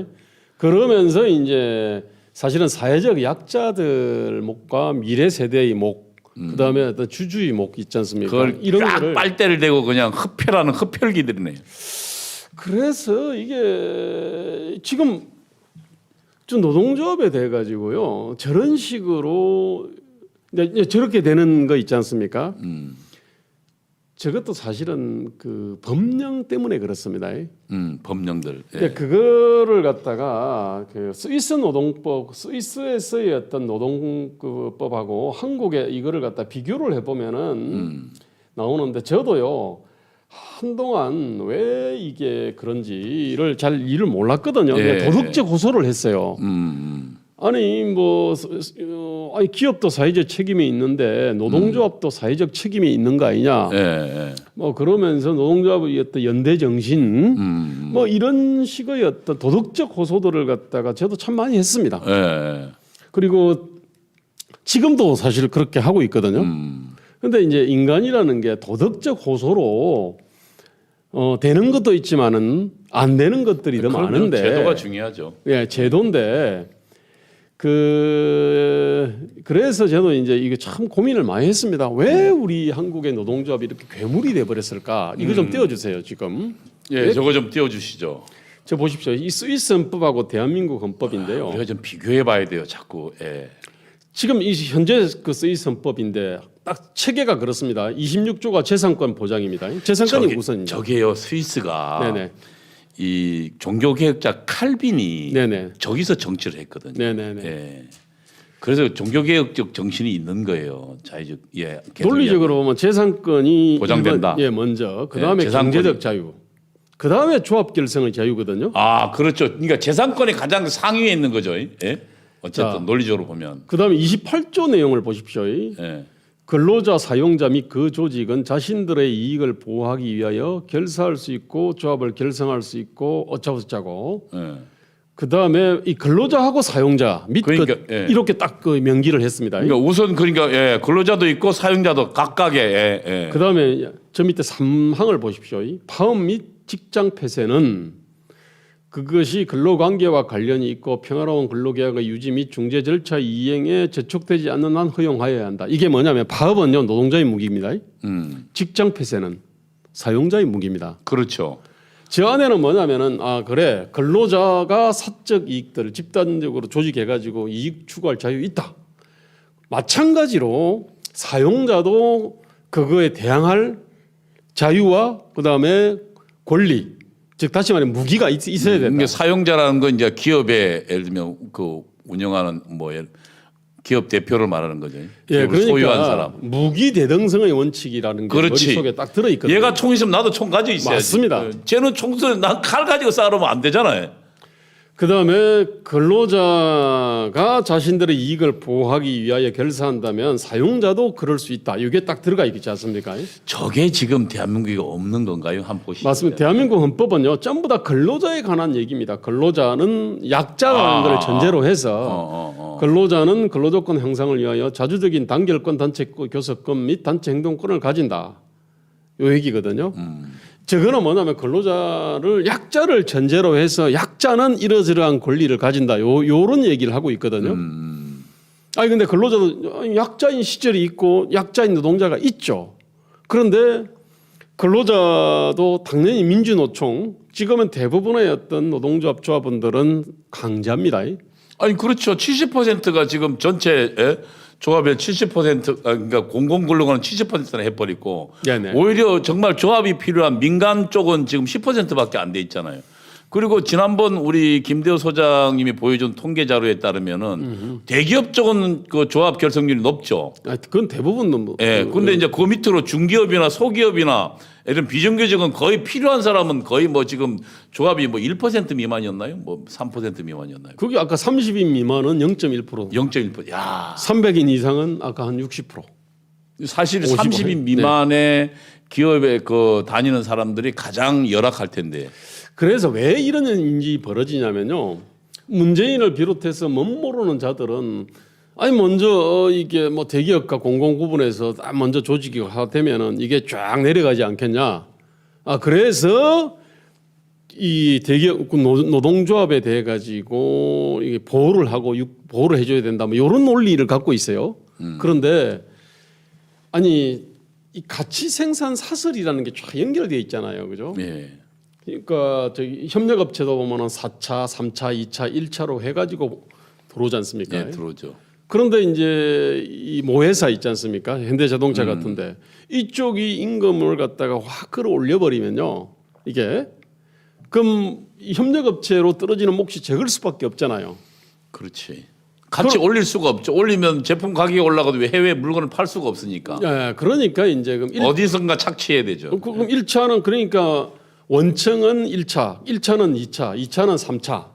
그러면서 이제 사실은 사회적 약자들 목과 미래 세대의 목, 그다음에 어떤 주주의 목 있지 않습니까? 그걸 이런 쫙 거를 빨대를 대고 그냥 흡혈하는 흡혈기들이네요. 그래서 이게 지금 좀 노동조합에 대해 가지고요 저런 식으로 이제 저렇게 되는 거 있지 않습니까? 저것도 사실은 그 법령 때문에 그렇습니다. 법령들. 예. 근데 그거를 갖다가 그 스위스 노동법, 스위스에서의 어떤 노동법하고 한국의 이거를 갖다 비교를 해보면은 나오는데 저도요 한동안 왜 이게 그런지를 잘 이를 몰랐거든요. 예. 그냥 도덕적 고소를 했어요. 아니 뭐 아니 기업도 사회적 책임이 있는데 노동조합도 사회적 책임이 있는 거 아니냐? 예, 예. 뭐 그러면서 노동조합의 어떤 연대 정신 뭐 이런 식의 어떤 도덕적 호소들을 갖다가 저도 참 많이 했습니다. 예. 그리고 지금도 사실 그렇게 하고 있거든요. 근데 이제 인간이라는 게 도덕적 호소로 되는 것도 있지만은 안 되는 것들이 더 그러면 많은데 제도가 중요하죠. 예, 제도인데 그래서 저도 이제 이거 참 고민을 많이 했습니다. 왜 우리 한국의 노동조합이 이렇게 괴물이 돼 버렸을까? 이거 좀 떼어주세요 지금. 예, 저거 좀 띄워주시죠. 저 보십시오. 이 스위스 헌법하고 대한민국 헌법인데요. 우리가 좀 비교해봐야 돼요, 자꾸. 예. 지금 이 현재 그 스위스 헌법인데 딱 체계가 그렇습니다. 26조가 재산권 보장입니다. 재산권이 우선입니다. 저게요, 스위스가 네네. 이 종교개혁자 칼빈이 네네. 저기서 정치를 했거든요. 네네네. 예. 그래서 종교개혁적 정신이 있는 거예요. 자유적, 예. 계속 논리적으로 보면 재산권이 보장된다. 예, 먼저 그 다음에 예, 재산권이. 경제적 자유, 그 다음에 조합 결성의 자유거든요. 아, 그렇죠. 그러니까 재산권이 가장 상위에 있는 거죠. 예? 어쨌든 자. 논리적으로 보면. 그 다음에 28조 내용을 보십시오. 예. 근로자, 사용자 및 그 조직은 자신들의 이익을 보호하기 위하여 결사할 수 있고 조합을 결성할 수 있고 어쩌고저쩌고. 예. 그 다음에 이 근로자하고 사용자 및 그러니까, 그 예. 이렇게 딱 그 명기를 했습니다. 그러니까 우선 그러니까 예, 근로자도 있고 사용자도 각각의 예, 예. 그 다음에 저 밑에 3항을 보십시오. 이 파업 및 직장 폐쇄는 그것이 근로관계와 관련이 있고 평화로운 근로계약의 유지 및 중재 절차 이행에 저촉되지 않는 한 허용하여야 한다. 이게 뭐냐면 파업은요 노동자의 무기입니다. 직장 폐쇄는 사용자의 무기입니다. 그렇죠. 저 안에는 뭐냐면은 그래 근로자가 사적 이익들을 집단적으로 조직해가지고 이익 추구할 자유 있다. 마찬가지로 사용자도 그거에 대항할 자유와 그 다음에 권리, 즉 다시 말해 무기가 있어야 된다. 그러니까 사용자라는 건 이제 기업에 예를 들면 그 운영하는 기업 대표를 말하는 거죠. 예, 기업을 그러니까 소유한 사람. 무기 대등성의 원칙이라는 게 그렇지. 머릿속에 딱 들어 있거든요. 얘가 총 있으면 나도 총 가지고 있어야지. 맞습니다. 쟤는 총 쓰는 난칼 가지고 싸우면 안 되잖아요. 그다음에 근로자가 자신들의 이익을 보호하기 위하여 결사한다면 사용자도 그럴 수 있다. 이게 딱 들어가 있지 않습니까? 저게 지금 대한민국에 없는 건가요? 한번 보시죠. 맞습니다. 대한민국 헌법은요 전부 다 근로자에 관한 얘기입니다. 근로자는 약자라는 걸 전제로 해서 근로자는 근로조건 향상을 위하여 자주적인 단결권, 단체 교섭권 및 단체 행동권을 가진다. 요 얘기거든요. 저거는 뭐냐면 근로자를 약자를 전제로 해서 약자는 이러저러한 권리를 가진다. 요런 얘기를 하고 있거든요. 아니 근데 근로자도 약자인 시절이 있고 약자인 노동자가 있죠. 그런데 근로자도 당연히 민주노총 지금은 대부분의 어떤 노동조합 조합원들은 강자입니다. 아니 그렇죠. 70%가 지금 전체 조합의 70% 그러니까 공공근로가는 70%나 해버리고 네네. 오히려 정말 조합이 필요한 민간 쪽은 지금 10%밖에 안 돼 있잖아요. 그리고 지난번 우리 김대호 소장님이 보여준 통계 자료에 따르면은 대기업 쪽은 그 조합 결성률이 높죠. 그건 대부분 뭐. 예. 근데 이제 그 밑으로 중기업이나 소기업이나 이런 비정규직은 거의 필요한 사람은 거의 뭐 지금 조합이 뭐 1% 미만이었나요? 뭐 3% 미만이었나요? 그게 아까 30인 미만은 0.1%. 0.1%. 야. 300인 이상은 아까 한 60%. 사실 55. 30인 미만의 기업에 그 다니는 사람들이 가장 열악할 텐데. 그래서 왜 이런 일이 벌어지냐면요. 문재인을 비롯해서 멋모르는 자들은 아니 먼저 이게 뭐 대기업과 공공 구분해서 먼저 조직이 되면은 이게 쫙 내려가지 않겠냐. 그래서 이 대기업 노동조합에 대해 가지고 이게 보호를 하고 보호를 해줘야 된다. 뭐 이런 논리를 갖고 있어요. 그런데 아니 이 가치 생산 사슬이라는 게 쫙 연결되어 있잖아요, 그죠? 예. 그러니까 저기 협력업체도 보면은 4차, 3차, 2차, 1차로 해가지고 들어오지 않습니까? 예, 들어오죠. 그런데 이제 이 모회사 있지 않습니까? 현대자동차 같은데 이쪽이 임금을 갖다가 확 끌어올려 버리면요, 이게 그럼 이 협력업체로 떨어지는 몫이 적을 수밖에 없잖아요. 그렇지. 같이 올릴 수가 없죠. 올리면 제품 가격이 올라가도 왜 해외 물건을 팔 수가 없으니까. 예, 그러니까 이제 그럼 어디선가 착취해야 되죠. 그럼 1차는 그러니까 원청은 1차, 1차는 2차, 2차는 3차.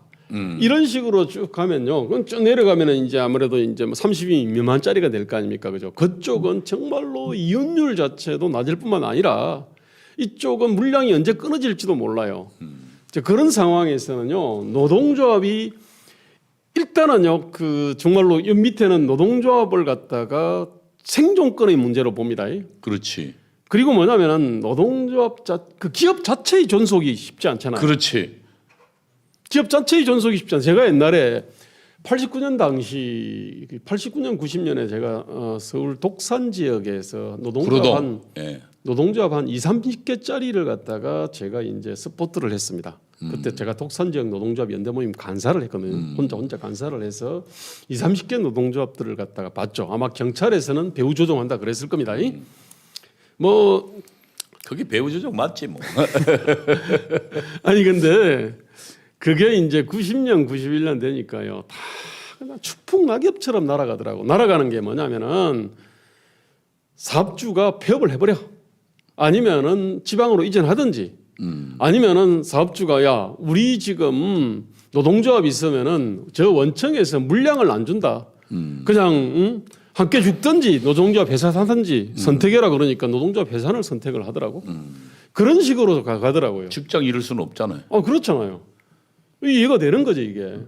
이런 식으로 쭉 가면요. 그럼 쭉 내려가면은 이제 아무래도 이제 뭐 30인 미만짜리가 될 거 아닙니까? 그죠? 그쪽은 정말로 이윤율 자체도 낮을 뿐만 아니라 이쪽은 물량이 언제 끊어질지도 몰라요. 이제 그런 상황에서는요. 노동조합이 일단은요. 그 정말로 이 밑에는 노동조합을 갖다가 생존권의 문제로 봅니다. 그렇지. 그리고 뭐냐면은 노동조합 그 기업 자체의 존속이 쉽지 않잖아요. 그렇지. 기업 자체의 존속이 쉽지 않아요. 제가 옛날에 89년 당시 89년 90년에 제가 서울 독산 지역에서 노동조합 한 2, 30개짜리를 갖다가 제가 이제 스포트를 했습니다. 그때 제가 독산 지역 노동조합 연대 모임 간사를 했거든요. 혼자 간사를 해서 2, 30개 노동조합들을 갖다가 봤죠. 아마 경찰에서는 배후 조종한다 그랬을 겁니다. 뭐 그게 배우 조정 맞지 뭐. 아니 근데 그게 이제 90년, 91년 되니까요. 다 그냥 추풍낙엽처럼 날아가더라고. 날아가는 게 뭐냐면은 사업주가 폐업을 해버려. 아니면은 지방으로 이전하든지. 아니면은 사업주가 야 우리 지금 노동조합 있으면은 저 원청에서 물량을 안 준다. 그냥 함께 죽든지 노동조합 해산하든지 선택해라 그러니까 노동조합 해산을 선택을 하더라고. 그런 식으로 가더라고요. 직장 잃을 수는 없잖아요. 그렇잖아요. 이해가 되는 거죠 이게.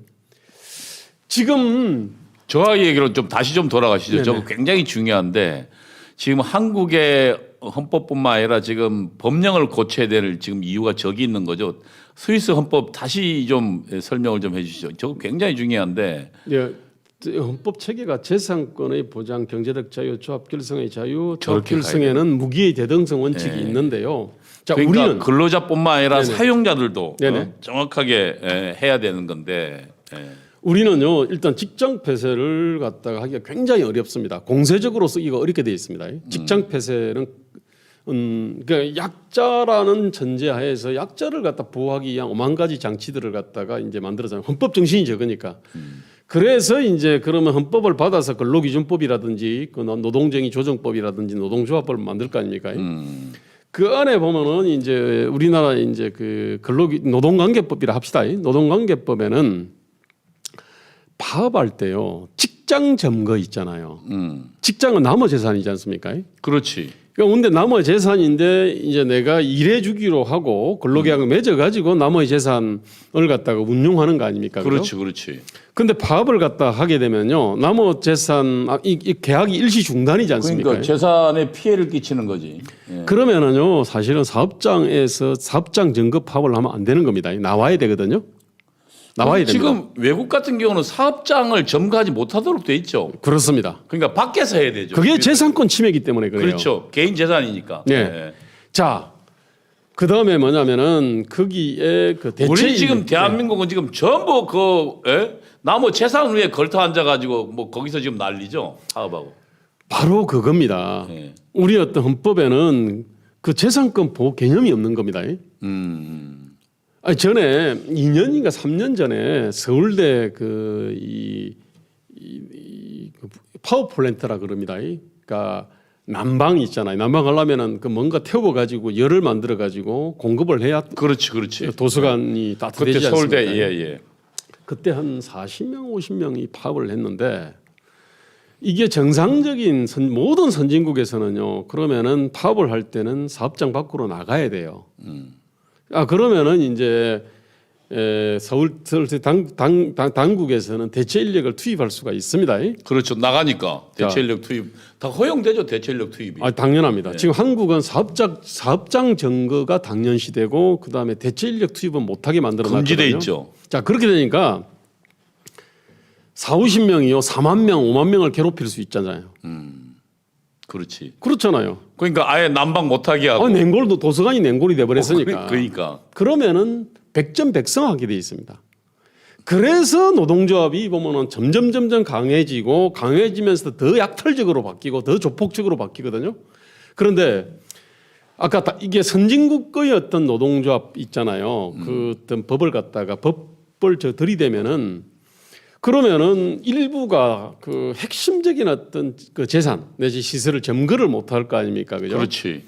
지금 저 얘기로 좀 다시 좀 돌아가시죠. 네네. 저거 굉장히 중요한데 지금 한국의 헌법뿐만 아니라 지금 법령을 고쳐야 될 지금 이유가 저기 있는 거죠. 스위스 헌법 다시 좀 설명을 좀 해주시죠. 저거 굉장히 중요한데. 예, 헌법 체계가 재산권의 보장, 경제적 자유, 조합 결성의 자유, 조합 저렇게 결성에는 무기의 대등성 원칙이 있는데요. 자, 그러니까 우리는 근로자뿐만 아니라 네네. 사용자들도 네네. 정확하게 해야 되는 건데. 우리는요 일단 직장 폐쇄를 갖다가 하기가 굉장히 어렵습니다. 공세적으로 쓰기가 어렵게 되어 있습니다. 직장 폐쇄는 그러니까 약자라는 전제하에서 약자를 갖다 보호하기 위한 오만 가지 장치들을 갖다가 이제 만들어잖아요. 헌법 정신이 적으니까. 그래서 이제 그러면 헌법을 받아서 근로기준법이라든지 그 노동쟁의 조정법이라든지 노동조합법을 만들 거 아닙니까? 그 안에 보면은 이제 우리나라 이제 그 노동관계법이라 합시다. 노동관계법에는 파업할 때요 직장 점거 있잖아요. 직장은 남의 재산이지 않습니까? 그렇지. 그러니까 근데 남의 재산인데 이제 내가 일해주기로 하고 근로계약을 맺어가지고 남의 재산을 갖다가 운용하는 거 아닙니까? 그렇지, 그렇지. 근데 파업을 갖다 하게 되면요 남의 재산 이 계약이 일시 중단이지 않습니까? 그러니까 재산에 피해를 끼치는 거지. 예. 그러면은요 사실은 사업장에서 사업장 점거 파업을 하면 안 되는 겁니다. 나와야 되거든요. 나와야 됩니다. 지금 외국 같은 경우는 사업장을 점거하지 못하도록 돼 있죠. 그렇습니다. 그러니까 밖에서 해야 되죠. 그게 재산권 침해이기 때문에 그래요. 그렇죠. 개인 재산이니까. 네. 예. 자, 그 다음에 뭐냐면은 거기에 그 대체 우리 지금 대한민국은 지금 전부 나무 재산 위에 걸터 앉아가지고 뭐 거기서 지금 난리죠. 사업하고. 바로 그겁니다. 예. 우리 어떤 헌법에는 그 재산권 보호 개념이 없는 겁니다. 아니, 전에 2년인가 3년 전에 서울대 그 파워 플랜트라 그럽니다. 그러니까 난방 있잖아요. 난방 하려면은 그 뭔가 태워 가지고 열을 만들어 가지고 공급을 해야 그렇지, 그렇지. 도서관이 따뜻해지지 그때 서울대 않습니까? 예. 그때 한 40명, 50명이 파업을 했는데 이게 정상적인 모든 선진국에서는요. 그러면은 파업을 할 때는 사업장 밖으로 나가야 돼요. 그러면은 이제 서울 당국에서는 대체 인력을 투입할 수가 있습니다. 그렇죠. 나가니까 대체 인력 투입 다 허용되죠. 대체 인력 투입이. 당연합니다. 지금 한국은 사업장 점거가 당연시되고 그다음에 대체 인력 투입은 못하게 만들어 놨거든요. 금지돼 있죠. 자, 그렇게 되니까 4, 50명이요. 4만 명, 5만 명을 괴롭힐 수 있잖아요. 그렇지. 그렇잖아요. 그러니까 아예 난방 못하게 하고. 냉골도 도서관이 냉골이 돼 버렸으니까. 그러니까. 그러면은 백전백승하게 돼 있습니다. 그래서 노동조합이 보면은 점점 강해지면서 더 약탈적으로 바뀌고 더 조폭적으로 바뀌거든요. 그런데 아까 이게 선진국의 어떤 노동조합 있잖아요. 그 어떤 법을 갖다가 법을 들이대면은 그러면은 일부가 그 핵심적인 어떤 그 재산 내지 시설을 점거를 못할 거 아닙니까, 그죠? 그렇지.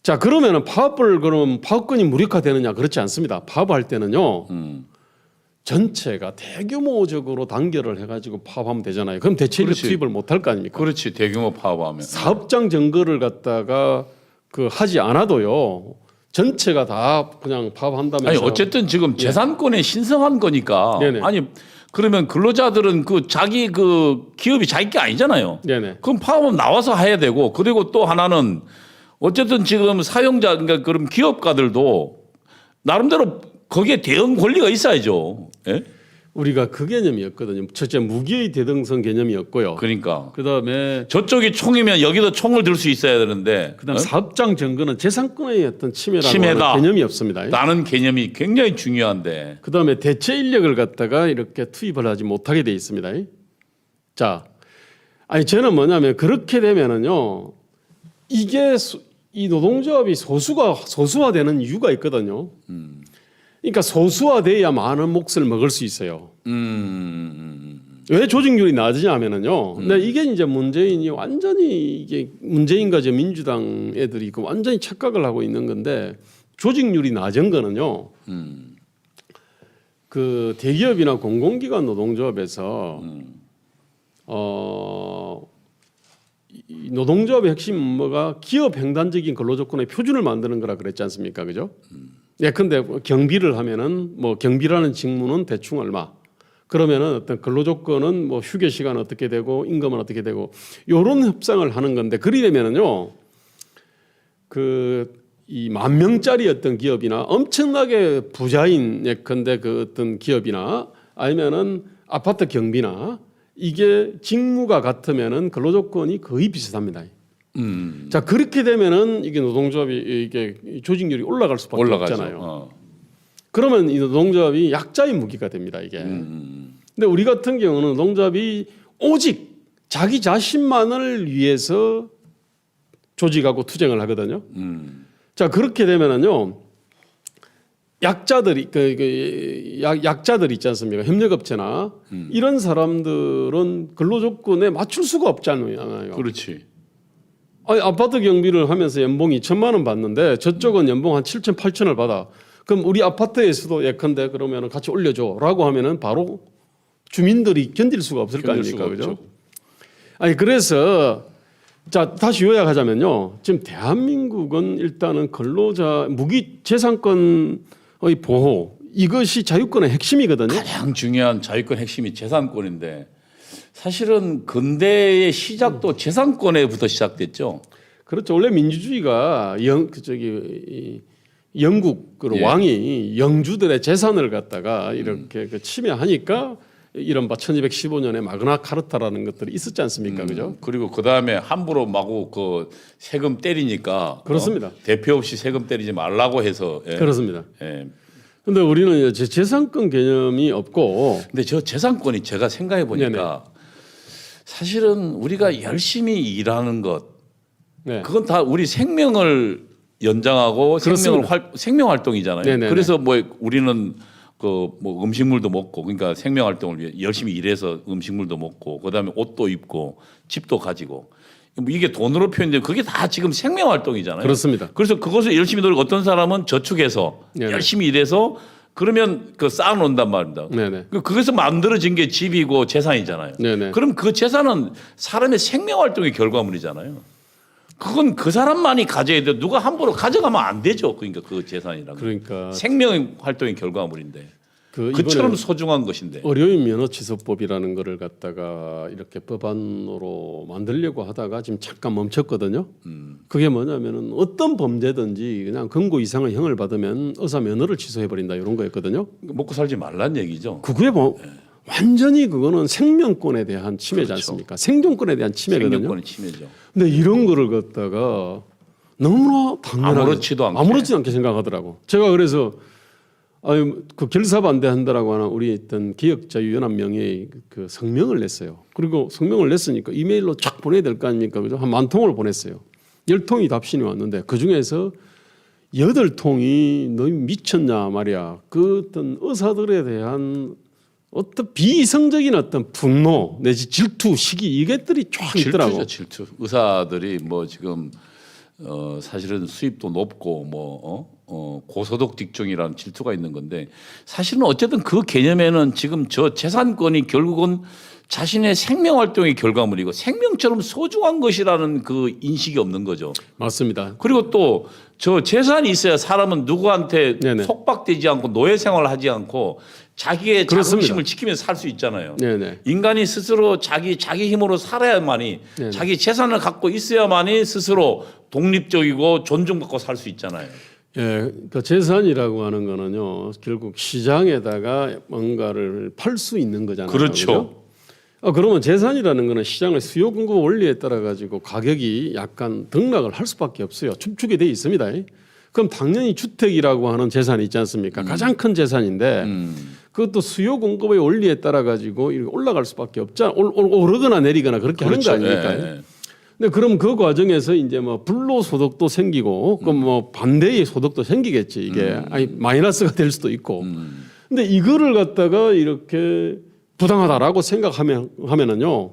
자, 그러면은 그럼 파업권이 무력화되느냐? 그렇지 않습니다. 파업할 때는요. 전체가 대규모적으로 단결을 해가지고 파업하면 되잖아요. 그럼 대체 인력 투입을 못할 거 아닙니까? 그렇지. 대규모 파업하면. 사업장 점거를 갖다가 그 하지 않아도요. 전체가 다 그냥 파업한다면서. 아니 어쨌든 지금 재산권에 신성한 거니까. 네네. 아니 그러면 근로자들은 그 자기 그 기업이 자기 게 아니잖아요. 네네. 그럼 파업은 나와서 해야 되고 그리고 또 하나는 어쨌든 지금 사용자 그러니까 그럼 기업가들도 나름대로 거기에 대응 권리가 있어야죠. 예? 우리가 그 개념이었거든요. 첫째 무기의 대등성 개념이었고요. 그러니까 그다음에 저쪽이 총이면 여기도 총을 들 수 있어야 되는데 그다음 사업장 점거는 재산권의 어떤 침해라고 침해다. 하는 개념이 없습니다. 라는 개념이 굉장히 중요한데 그다음에 대체 인력을 갖다가 이렇게 투입을 하지 못하게 돼 있습니다. 자, 아니 저는 뭐냐면 그렇게 되면은요. 이게 이 노동조합이 소수화되는 이유가 있거든요. 그러니까 소수화돼야 많은 몫을 먹을 수 있어요. 왜 조직률이 낮으냐면은요. 근데 이게 이제 문재인이 완전히 이게 문재인과 저 민주당 애들이 그 완전히 착각을 하고 있는 건데 조직률이 낮은 거는요. 그 대기업이나 공공기관 노동조합에서 이 노동조합의 핵심 업무가 기업 횡단적인 근로조건의 표준을 만드는 거라 그랬지 않습니까, 그죠? 예컨대 경비를 하면은 뭐 경비라는 직무는 대충 얼마. 그러면은 어떤 근로조건은 뭐 휴게 시간 어떻게 되고 임금은 어떻게 되고 요런 협상을 하는 건데 그리 되면은요. 그 이 10,000명짜리 어떤 기업이나 엄청나게 부자인 예컨대 그 어떤 기업이나 아니면은 아파트 경비나 이게 직무가 같으면은 근로조건이 거의 비슷합니다. 자 그렇게 되면은 이게 노동조합이 이게 조직률이 올라갈 수밖에 없잖아요. 그러면 이 노동조합이 약자의 무기가 됩니다. 이게. 근데 우리 같은 경우는 노동조합이 오직 자기 자신만을 위해서 조직하고 투쟁을 하거든요. 자 그렇게 되면은요. 약자들이 약자들 있지 않습니까? 협력업체나 이런 사람들은 근로조건에 맞출 수가 없잖아요. 그렇지. 아니, 아파트 경비를 하면서 연봉 2천만 원 받는데 저쪽은 연봉 한 7천, 8천을 받아. 그럼 우리 아파트에서도 예컨대 그러면 같이 올려줘라고 하면은 바로 주민들이 견딜 수가 없을 거 아닙니까, 그죠? 아니 그래서 자 다시 요약하자면요. 지금 대한민국은 일단은 근로자 무기 재산권의 보호 이것이 자유권의 핵심이거든요. 가장 중요한 자유권 핵심이 재산권인데 사실은 근대의 시작도 재산권에부터 시작됐죠. 그렇죠. 원래 민주주의가 영국 왕이 영주들의 재산을 갖다가 이렇게 침해하니까 이른바 1215년에 마그나 카르타라는 것들이 있었지 않습니까, 그죠? 그리고 그 다음에 함부로 마구 그 세금 때리니까 그렇습니다. 대표 없이 세금 때리지 말라고 해서 그렇습니다. 예. 근데 우리는 재산권 개념이 없고 근데 저 재산권이 제가 생각해 보니까 사실은 우리가 열심히 일하는 것 네. 그건 다 우리 생명을 연장하고 그렇습니다. 생명 활동이잖아요. 네네네. 그래서 뭐 우리는 그 뭐 음식물도 먹고 그러니까 생명 활동을 위해 열심히 일해서 음식물도 먹고 그다음에 옷도 입고 집도 가지고 뭐 이게 돈으로 표현되면 그게 다 지금 생명 활동이잖아요. 그렇습니다. 그래서 그것을 열심히 노력 어떤 사람은 저축해서 네네. 열심히 일해서 그러면 그 쌓아놓는단 말입니다. 네네. 그래서 만들어진 게 집이고 재산이잖아요. 네네. 그럼 그 재산은 사람의 생명 활동의 결과물이잖아요. 그건 그 사람만이 가져야 돼. 누가 함부로 가져가면 안 되죠. 그러니까 그 재산이라는 건. 그러니까 생명 활동의 결과물인데 그 그처럼 이번에 소중한 것인데. 의료인 면허 취소법이라는 거를 갖다가 이렇게 법안으로 만들려고 하다가 지금 잠깐 멈췄거든요. 그게 뭐냐면은 어떤 범죄든지 그냥 금고 이상의 형을 받으면 의사 면허를 취소해 버린다 이런 거였거든요. 먹고 살지 말란 얘기죠. 그게 뭐 완전히 그거는 생명권에 대한 침해지 그렇죠. 않습니까? 생존권에 대한 침해거든요. 생명권의 침해죠. 근데 이런 거를 갖다가 너무나 당연하게 아무렇지도 않게 생각하더라고. 제가 그래서 그 결사 반대한다라고 하는 우리 어떤 기억자유연합명의 그 성명을 냈어요. 그리고 성명을 냈으니까 이메일로 쫙 보내야 될 거 아닙니까? 그죠? 한 10,000통을 보냈어요. 10통이 답신이 왔는데 그 중에서 8통이 너 미쳤냐 말이야. 그 어떤 의사들에 대한 어떤 비이성적인 어떤 분노 내지 질투, 시기 이것들이 쫙 있더라고. 질투. 의사들이 뭐 지금 사실은 수입도 높고 고소득 직종이라는 질투가 있는 건데 사실은 어쨌든 그 개념에는 지금 저 재산권이 결국은 자신의 생명 활동의 결과물이고 생명처럼 소중한 것이라는 그 인식이 없는 거죠. 맞습니다. 그리고 또 저 재산이 있어야 사람은 누구한테 네네. 속박되지 않고 노예 생활을 하지 않고 자기의 그렇습니다. 자긍심을 지키면서 살 수 있잖아요. 네네. 인간이 스스로 자기 힘으로 살아야만이 네네. 자기 재산을 갖고 있어야만이 스스로 독립적이고 존중받고 살 수 있잖아요. 예, 그 재산이라고 하는 거는요, 결국 시장에다가 뭔가를 팔 수 있는 거잖아요. 그렇죠. 그죠? 그러면 재산이라는 거는 시장의 수요 공급 원리에 따라 가지고 가격이 약간 등락을 할 수밖에 없어요. 축축이 돼 있습니다. 그럼 당연히 주택이라고 하는 재산이 있지 않습니까? 가장 큰 재산인데 그것도 수요 공급의 원리에 따라 가지고 올라갈 수밖에 없잖아. 오르거나 내리거나 그렇게 그렇죠. 하는 거 아닙니까? 예, 예. 근데 그럼 그 과정에서 이제 뭐 불로소득도 생기고 그럼 뭐 반대의 소득도 생기겠지. 이게 아니 마이너스가 될 수도 있고. 근데 이거를 갖다가 이렇게 부당하다라고 생각하면은요.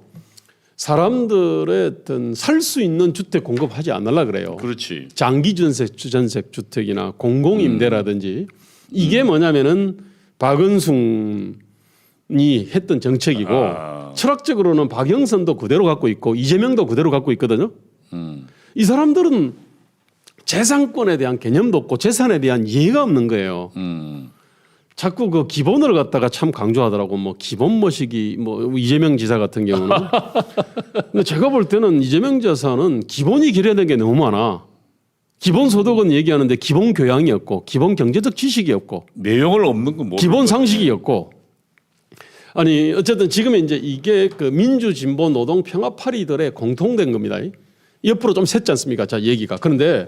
사람들의 어떤 살 수 있는 주택 공급하지 않으려 그래요. 그렇지. 장기 전세 주택이나 공공 임대라든지 이게 뭐냐면은 박은순이 했던 정책이고 철학적으로는 박영선도 그대로 갖고 있고 이재명도 그대로 갖고 있거든요. 이 사람들은 재산권에 대한 개념도 없고 재산에 대한 이해가 없는 거예요. 자꾸 그 기본을 갖다가 참 강조하더라고. 뭐 기본 머시기 뭐 이재명 지사 같은 경우는. 근데 제가 볼 때는 이재명 지사는 기본이 기려낸 게 너무 많아. 기본 소득은 얘기하는데 기본 교양이 없고 기본 경제적 지식이 없고 내용을 없는 건 뭐? 기본 상식이 없고. 아니 어쨌든 지금 이제 이게 그 민주 진보 노동 평화 파리들의 공통된 겁니다. 옆으로 좀 샜지 않습니까? 자 얘기가. 그런데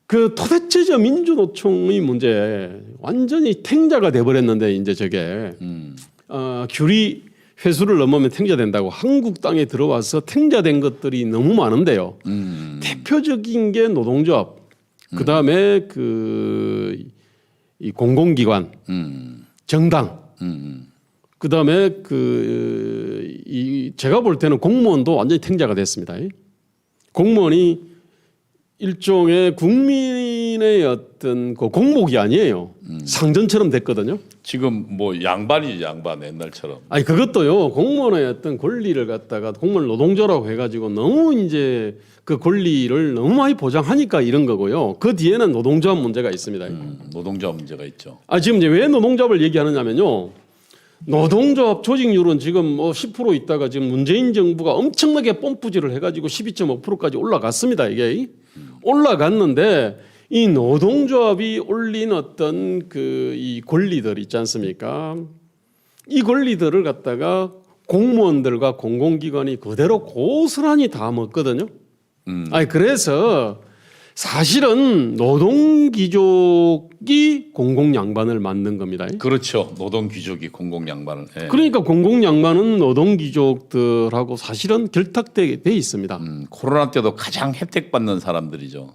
그 토대체제 민주노총의 문제 완전히 탱자가 돼버렸는데 이제 저게 규리 회수를 넘으면 탱자된다고 한국 땅에 들어와서 탱자된 것들이 너무 많은데요. 대표적인 게 노동조합, 그 다음에 이 공공기관, 정당, 그 다음에 제가 볼 때는 공무원도 완전히 탱자가 됐습니다. 공무원이 일종의 국민의 어떤 그 공복이 아니에요. 상전처럼 됐거든요. 지금 뭐 양반이지 양반 옛날처럼. 아니 그것도요. 공무원의 어떤 권리를 갖다가 공무원 노동조라고 해가지고 너무 이제 그 권리를 너무 많이 보장하니까 이런 거고요. 그 뒤에는 노동조합 문제가 있습니다. 노동조합 문제가 있죠. 지금 이제 왜 노동조합을 얘기하느냐면요. 노동조합 조직률은 지금 뭐 10% 있다가 지금 문재인 정부가 엄청나게 뽐뿌질을 해가지고 12.5%까지 올라갔습니다. 이게 올라갔는데 이 노동조합이 올린 어떤 이 권리들 있지 않습니까? 이 권리들을 갖다가 공무원들과 공공기관이 그대로 고스란히 다 먹거든요. 그래서 사실은 노동귀족이 공공양반을 만든 겁니다. 그렇죠. 노동귀족이 공공양반을. 예. 그러니까 공공양반은 노동귀족들하고 사실은 결탁돼 있습니다. 코로나 때도 가장 혜택 받는 사람들이죠.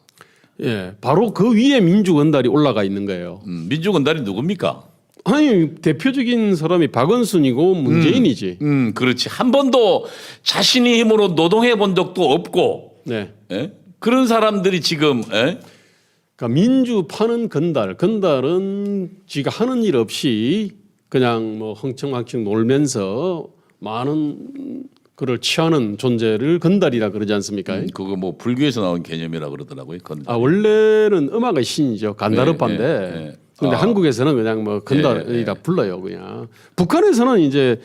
예, 바로 그 위에 민주건달이 올라가 있는 거예요. 민주건달이 누굽니까? 아니 대표적인 사람이 박원순이고 문재인이지. 그렇지. 한 번도 자신의 힘으로 노동해 본 적도 없고, 네. 예? 그런 사람들이 지금, 예? 그러니까 민주 파는 건달은 지가 하는 일 없이 그냥 뭐 흥청망청 놀면서 많은 그를 취하는 존재를 건달이라 그러지 않습니까? 그거 뭐 불교에서 나온 개념이라 그러더라고요. 건달. 아 원래는 음악의 신이죠. 간다르파인데. 네. 근데 아. 한국에서는 그냥 뭐 건달이라 불러요, 그냥. 북한에서는 이제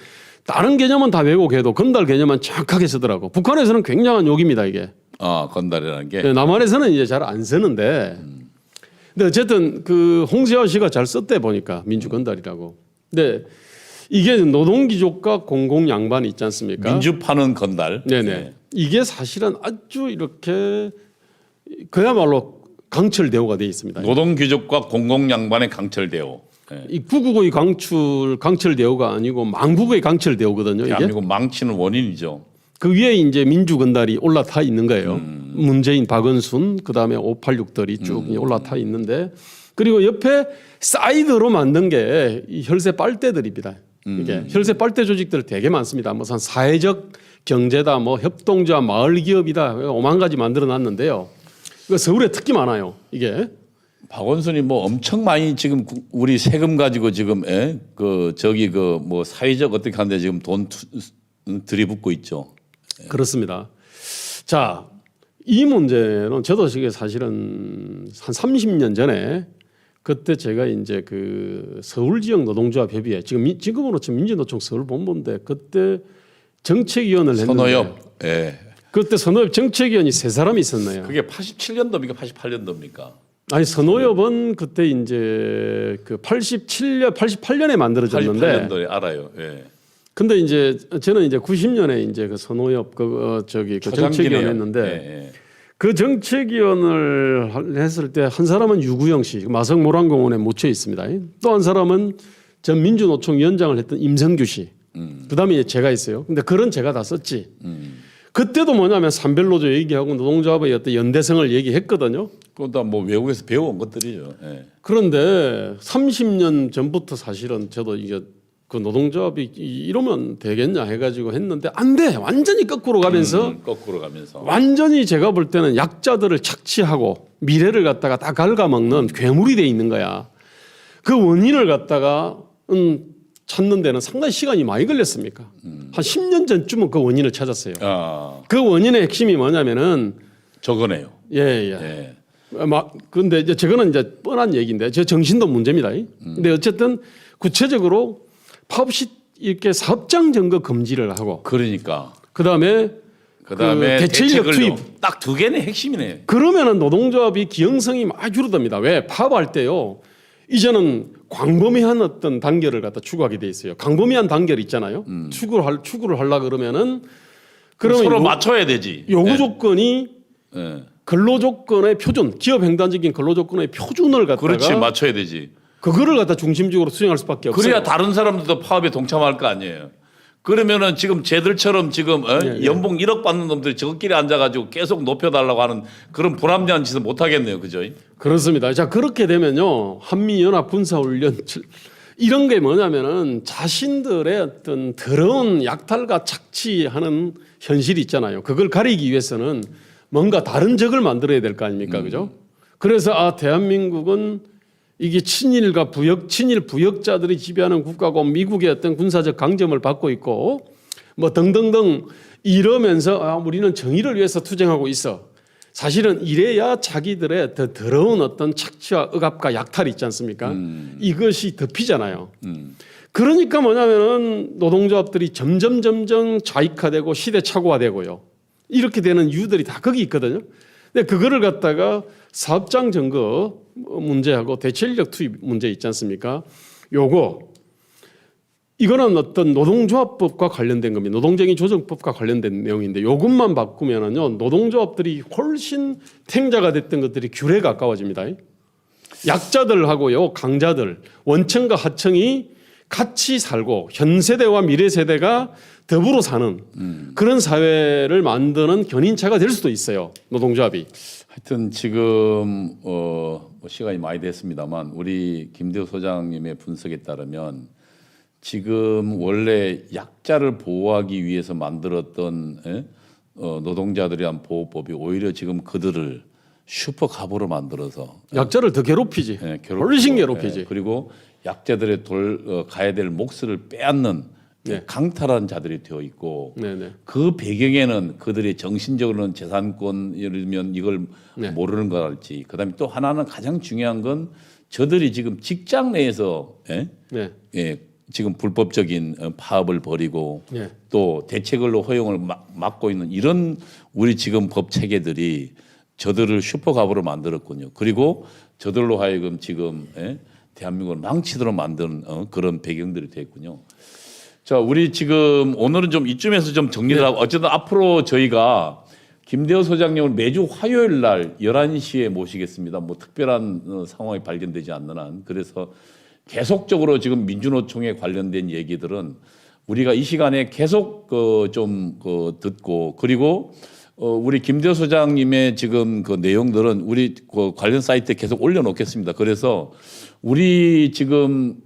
다른 개념은 다 왜곡해도 건달 개념만 정확하게 쓰더라고. 북한에서는 굉장한 욕입니다, 이게. 아, 건달이라는 게. 네, 남한에서는 이제 잘 안 쓰는데. 근데 어쨌든 그 홍세화 씨가 잘 썼대 보니까 민주 건달이라고. 근데 이게 노동기족과 공공양반이 있지 않습니까? 민주 파는 건달. 네네. 예. 이게 사실은 아주 이렇게 그야말로 강철대오가 되어 있습니다. 노동귀족과 공공양반의 강철대오. 예. 이 구국의 강철대오가 아니고 망국의 강철대오거든요. 이게 대한민국 망치는 원인이죠. 그 위에 이제 민주건달이 올라타 있는 거예요. 문재인, 박원순, 그 다음에 586들이 쭉 올라타 있는데 그리고 옆에 사이드로 만든 게 이 혈세 빨대들입니다. 이게 혈세 빨대 조직들 되게 많습니다. 무슨 사회적 경제다, 뭐 협동조합, 마을 기업이다, 오만 가지 만들어 놨는데요. 이거 서울에 특히 많아요. 이게. 박원순이 뭐 엄청 많이 지금 우리 세금 가지고 지금 그 저기 그 뭐 사회적 어떻게 하는데 지금 돈 들이붓고 있죠. 그렇습니다. 자, 이 문제는 저도 이게 사실은 한 30년 전에 그때 제가 이제 그 서울 지역 노동조합 협의회 지금으로 치면 민주노총 서울 본부인데 그때 정책위원을 했는데 선호협. 예. 그때 선호협 정책위원이 세 사람이 있었네요. 그게 87년도입니까? 88년도입니까? 아니 선호협은 그때 이제 그 88년에 만들어졌는데 88년도에 알아요. 예. 근데 이제 저는 이제 90년에 이제 그 선호협 그 정책위원 했는데 예. 그 정책위원을 했을 때 한 사람은 유구영 씨 마성 모란공원에 묻혀 있습니다. 또 한 사람은 전 민주노총 위원장을 했던 임성규 씨. 그다음에 제가 있어요. 근데 글은 제가 다 썼지. 그때도 뭐냐면 산별노조 얘기하고 노동조합의 어떤 연대성을 얘기했거든요. 그것도 뭐 외국에서 배워온 것들이죠. 예. 그런데 30년 전부터 사실은 저도 이게 그 노동조합이 이러면 되겠냐 해가지고 했는데 안 돼. 완전히 거꾸로 가면서 거꾸로 가면서 완전히 제가 볼 때는 약자들을 착취하고 미래를 갖다가 다 갉아먹는 괴물이 돼 있는 거야. 그 원인을 갖다가 찾는 데는 상당히 시간이 많이 걸렸습니까? 한 10년 전쯤은 그 원인을 찾았어요. 아, 그 원인의 핵심이 뭐냐면은 저거네요. 예. 근데 이제 저거는 이제 뻔한 얘기인데 저 정신도 문제입니다. 근데 어쨌든 구체적으로 파업시 이렇게 사업장 점거 금지를 하고 그러니까 그다음에 대체인력 투입 딱 두 개는 핵심이네. 그러면은 노동조합이 기형성이 막 줄어듭니다. 왜? 파업할 때요. 이제는 광범위한 어떤 단결을 갖다 추구하게 돼 있어요. 광범위한 단결 있잖아요. 추구를 하려 그러면 서로 맞춰야 되지. 요구 조건이 예. 근로 조건의 표준, 기업 횡단적인 근로 조건의 표준을 갖다가 그렇지, 맞춰야 되지. 그거를 갖다 중심적으로 수행할 수밖에 없어요. 그래야 다른 사람들도 파업에 동참할 거 아니에요. 그러면은 지금 쟤들처럼 지금 연봉 1억 받는 놈들이 저끼리 앉아가지고 계속 높여달라고 하는 그런 불합리한 짓은 못 하겠네요, 그죠? 그렇습니다. 자 그렇게 되면요 한미연합 군사훈련 이런 게 뭐냐면은 자신들의 어떤 더러운 약탈과 착취하는 현실이 있잖아요. 그걸 가리기 위해서는 뭔가 다른 적을 만들어야 될 거 아닙니까, 그죠? 그래서 대한민국은 이게 친일 부역자들이 지배하는 국가고 미국의 어떤 군사적 강점을 받고 있고 뭐 등등등 이러면서 우리는 정의를 위해서 투쟁하고 있어. 사실은 이래야 자기들의 더 더러운 어떤 착취와 억압과 약탈이 있지 않습니까? 이것이 덮이잖아요. 그러니까 뭐냐면은 노동조합들이 점점 좌익화되고 시대착오화되고요. 이렇게 되는 이유들이 다 거기 있거든요. 근데 그거를 갖다가 사업장 점거 문제하고 대체인력 투입 문제 있지 않습니까? 이거는 어떤 노동조합법과 관련된 겁니다. 노동쟁의 조정법과 관련된 내용인데 요것만 바꾸면은요 노동조합들이 훨씬 탱자가 됐던 것들이 귤에 가까워집니다. 약자들하고요 강자들 원청과 하청이 같이 살고 현 세대와 미래 세대가 더불어 사는 그런 사회를 만드는 견인차가 될 수도 있어요. 노동조합이. 하여튼 지금 뭐 시간이 많이 됐습니다만 우리 김대호 소장님의 분석에 따르면 지금 원래 약자를 보호하기 위해서 만들었던 노동자들에 대한 보호법이 오히려 지금 그들을 슈퍼 갑으로 만들어서 약자를 더 괴롭히지. 훨씬 괴롭히지. 그리고 약자들의 가야 될 몫을 빼앗는 강탈한 자들이 되어 있고 네네. 그 배경에는 그들의 정신적으로는 재산권 예를 들면 이걸 모르는 거랄지 그다음에 또 하나는 가장 중요한 건 저들이 지금 직장 내에서 지금 불법적인 파업을 벌이고 또 대체근로 허용을 막고 있는 이런 우리 지금 법 체계들이 저들을 슈퍼갑으로 만들었군요. 그리고 저들로 하여금 지금 대한민국을 망치도록 만든 그런 배경들이 됐군요. 자, 우리 지금 오늘은 좀 이쯤에서 좀 정리를 하고 어쨌든 앞으로 저희가 김대호 소장님을 매주 화요일 날 11시에 모시겠습니다. 뭐 특별한 상황이 발견되지 않는 한. 그래서 계속적으로 지금 민주노총에 관련된 얘기들은 우리가 이 시간에 계속 좀 듣고 그리고 우리 김대호 소장님의 지금 그 내용들은 우리 관련 사이트에 계속 올려놓겠습니다. 그래서 우리 지금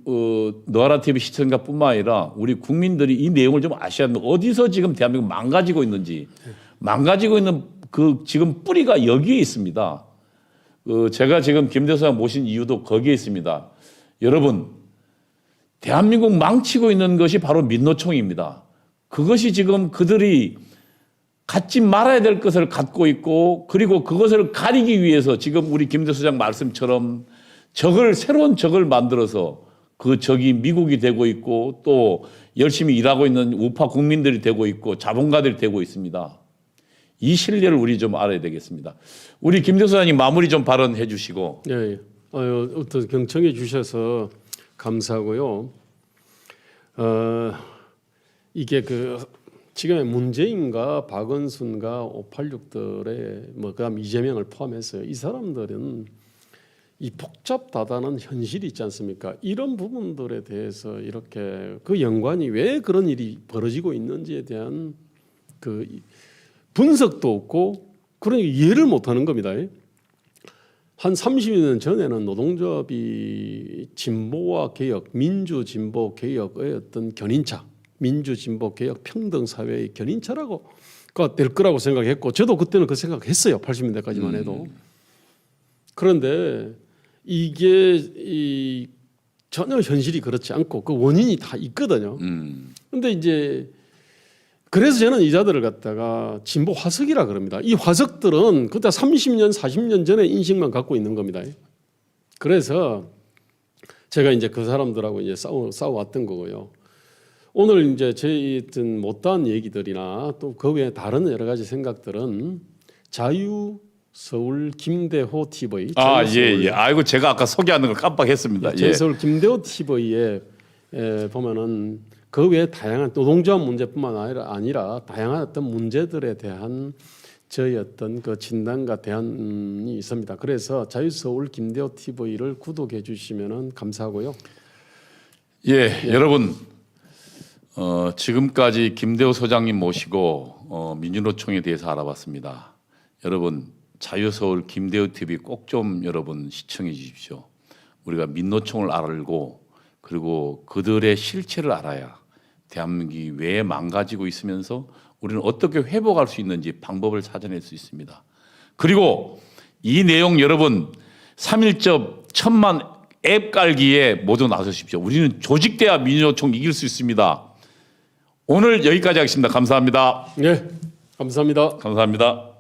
너하라 TV 시청자뿐만 아니라 우리 국민들이 이 내용을 좀 아셔야 합니다. 어디서 지금 대한민국 망가지고 있는지 망가지고 있는 그 지금 뿌리가 여기에 있습니다. 제가 지금 김대호 소장 모신 이유도 거기에 있습니다. 여러분, 대한민국 망치고 있는 것이 바로 민노총입니다. 그것이 지금 그들이 갖지 말아야 될 것을 갖고 있고 그리고 그것을 가리기 위해서 지금 우리 김대호 소장 말씀처럼 새로운 적을 만들어서 그 적이 미국이 되고 있고 또 열심히 일하고 있는 우파 국민들이 되고 있고 자본가들이 되고 있습니다. 이 실리를 우리 좀 알아야 되겠습니다. 우리 김대호 소장님 마무리 좀 발언해 주시고. 예. 어떤 경청해 주셔서 감사하고요. 이게 지금의 문재인과 박원순과 586들의 그다음 이재명을 포함해서 이 사람들은 이 복잡다단한 현실이 있지 않습니까? 이런 부분들에 대해서 이렇게 그 연관이 왜 그런 일이 벌어지고 있는지에 대한 그 분석도 없고 그러니까 이해를 못하는 겁니다. 한 30년 전에는 노동조합이 진보와 개혁, 민주진보 개혁의 어떤 견인차, 민주진보 개혁 평등 사회의 견인차라고 될 거라고 생각했고 저도 그때는 그 생각했어요. 80년대까지만 해도. 그런데 이게 전혀 현실이 그렇지 않고 그 원인이 다 있거든요. 그런데 이제 그래서 저는 이 자들을 갖다가 진보 화석이라 그럽니다. 이 화석들은 그때 30년, 40년 전에 인식만 갖고 있는 겁니다. 그래서 제가 이제 그 사람들하고 이제 싸워왔던 거고요. 오늘 이제 제 어떤 못다한 얘기들이나 또 그 외에 다른 여러 가지 생각들은 자유서울 김대호 TV. 예. 아이고 제가 아까 소개하는 걸 깜빡했습니다. 자유서울 김대호 TV에 보면은 그 외에 다양한 노동조합 문제뿐만 아니라 다양한 어떤 문제들에 대한 저희 어떤 그 진단과 대안이 있습니다. 그래서 자유서울 김대호 TV를 구독해 주시면은 감사하고요. 여러분 지금까지 김대호 소장님 모시고 민주노총에 대해서 알아봤습니다. 여러분 자유서울 김대호 TV 꼭 좀 여러분 시청해 주십시오. 우리가 민노총을 알고 그리고 그들의 실체를 알아야 대한민국이 왜 망가지고 있으면서 우리는 어떻게 회복할 수 있는지 방법을 찾아낼 수 있습니다. 그리고 이 내용 여러분 3.1접 1000만 앱 깔기에 모두 나서십시오. 우리는 조직돼야 민주노총 이길 수 있습니다. 오늘 여기까지 하겠습니다. 감사합니다. 네, 감사합니다. 감사합니다.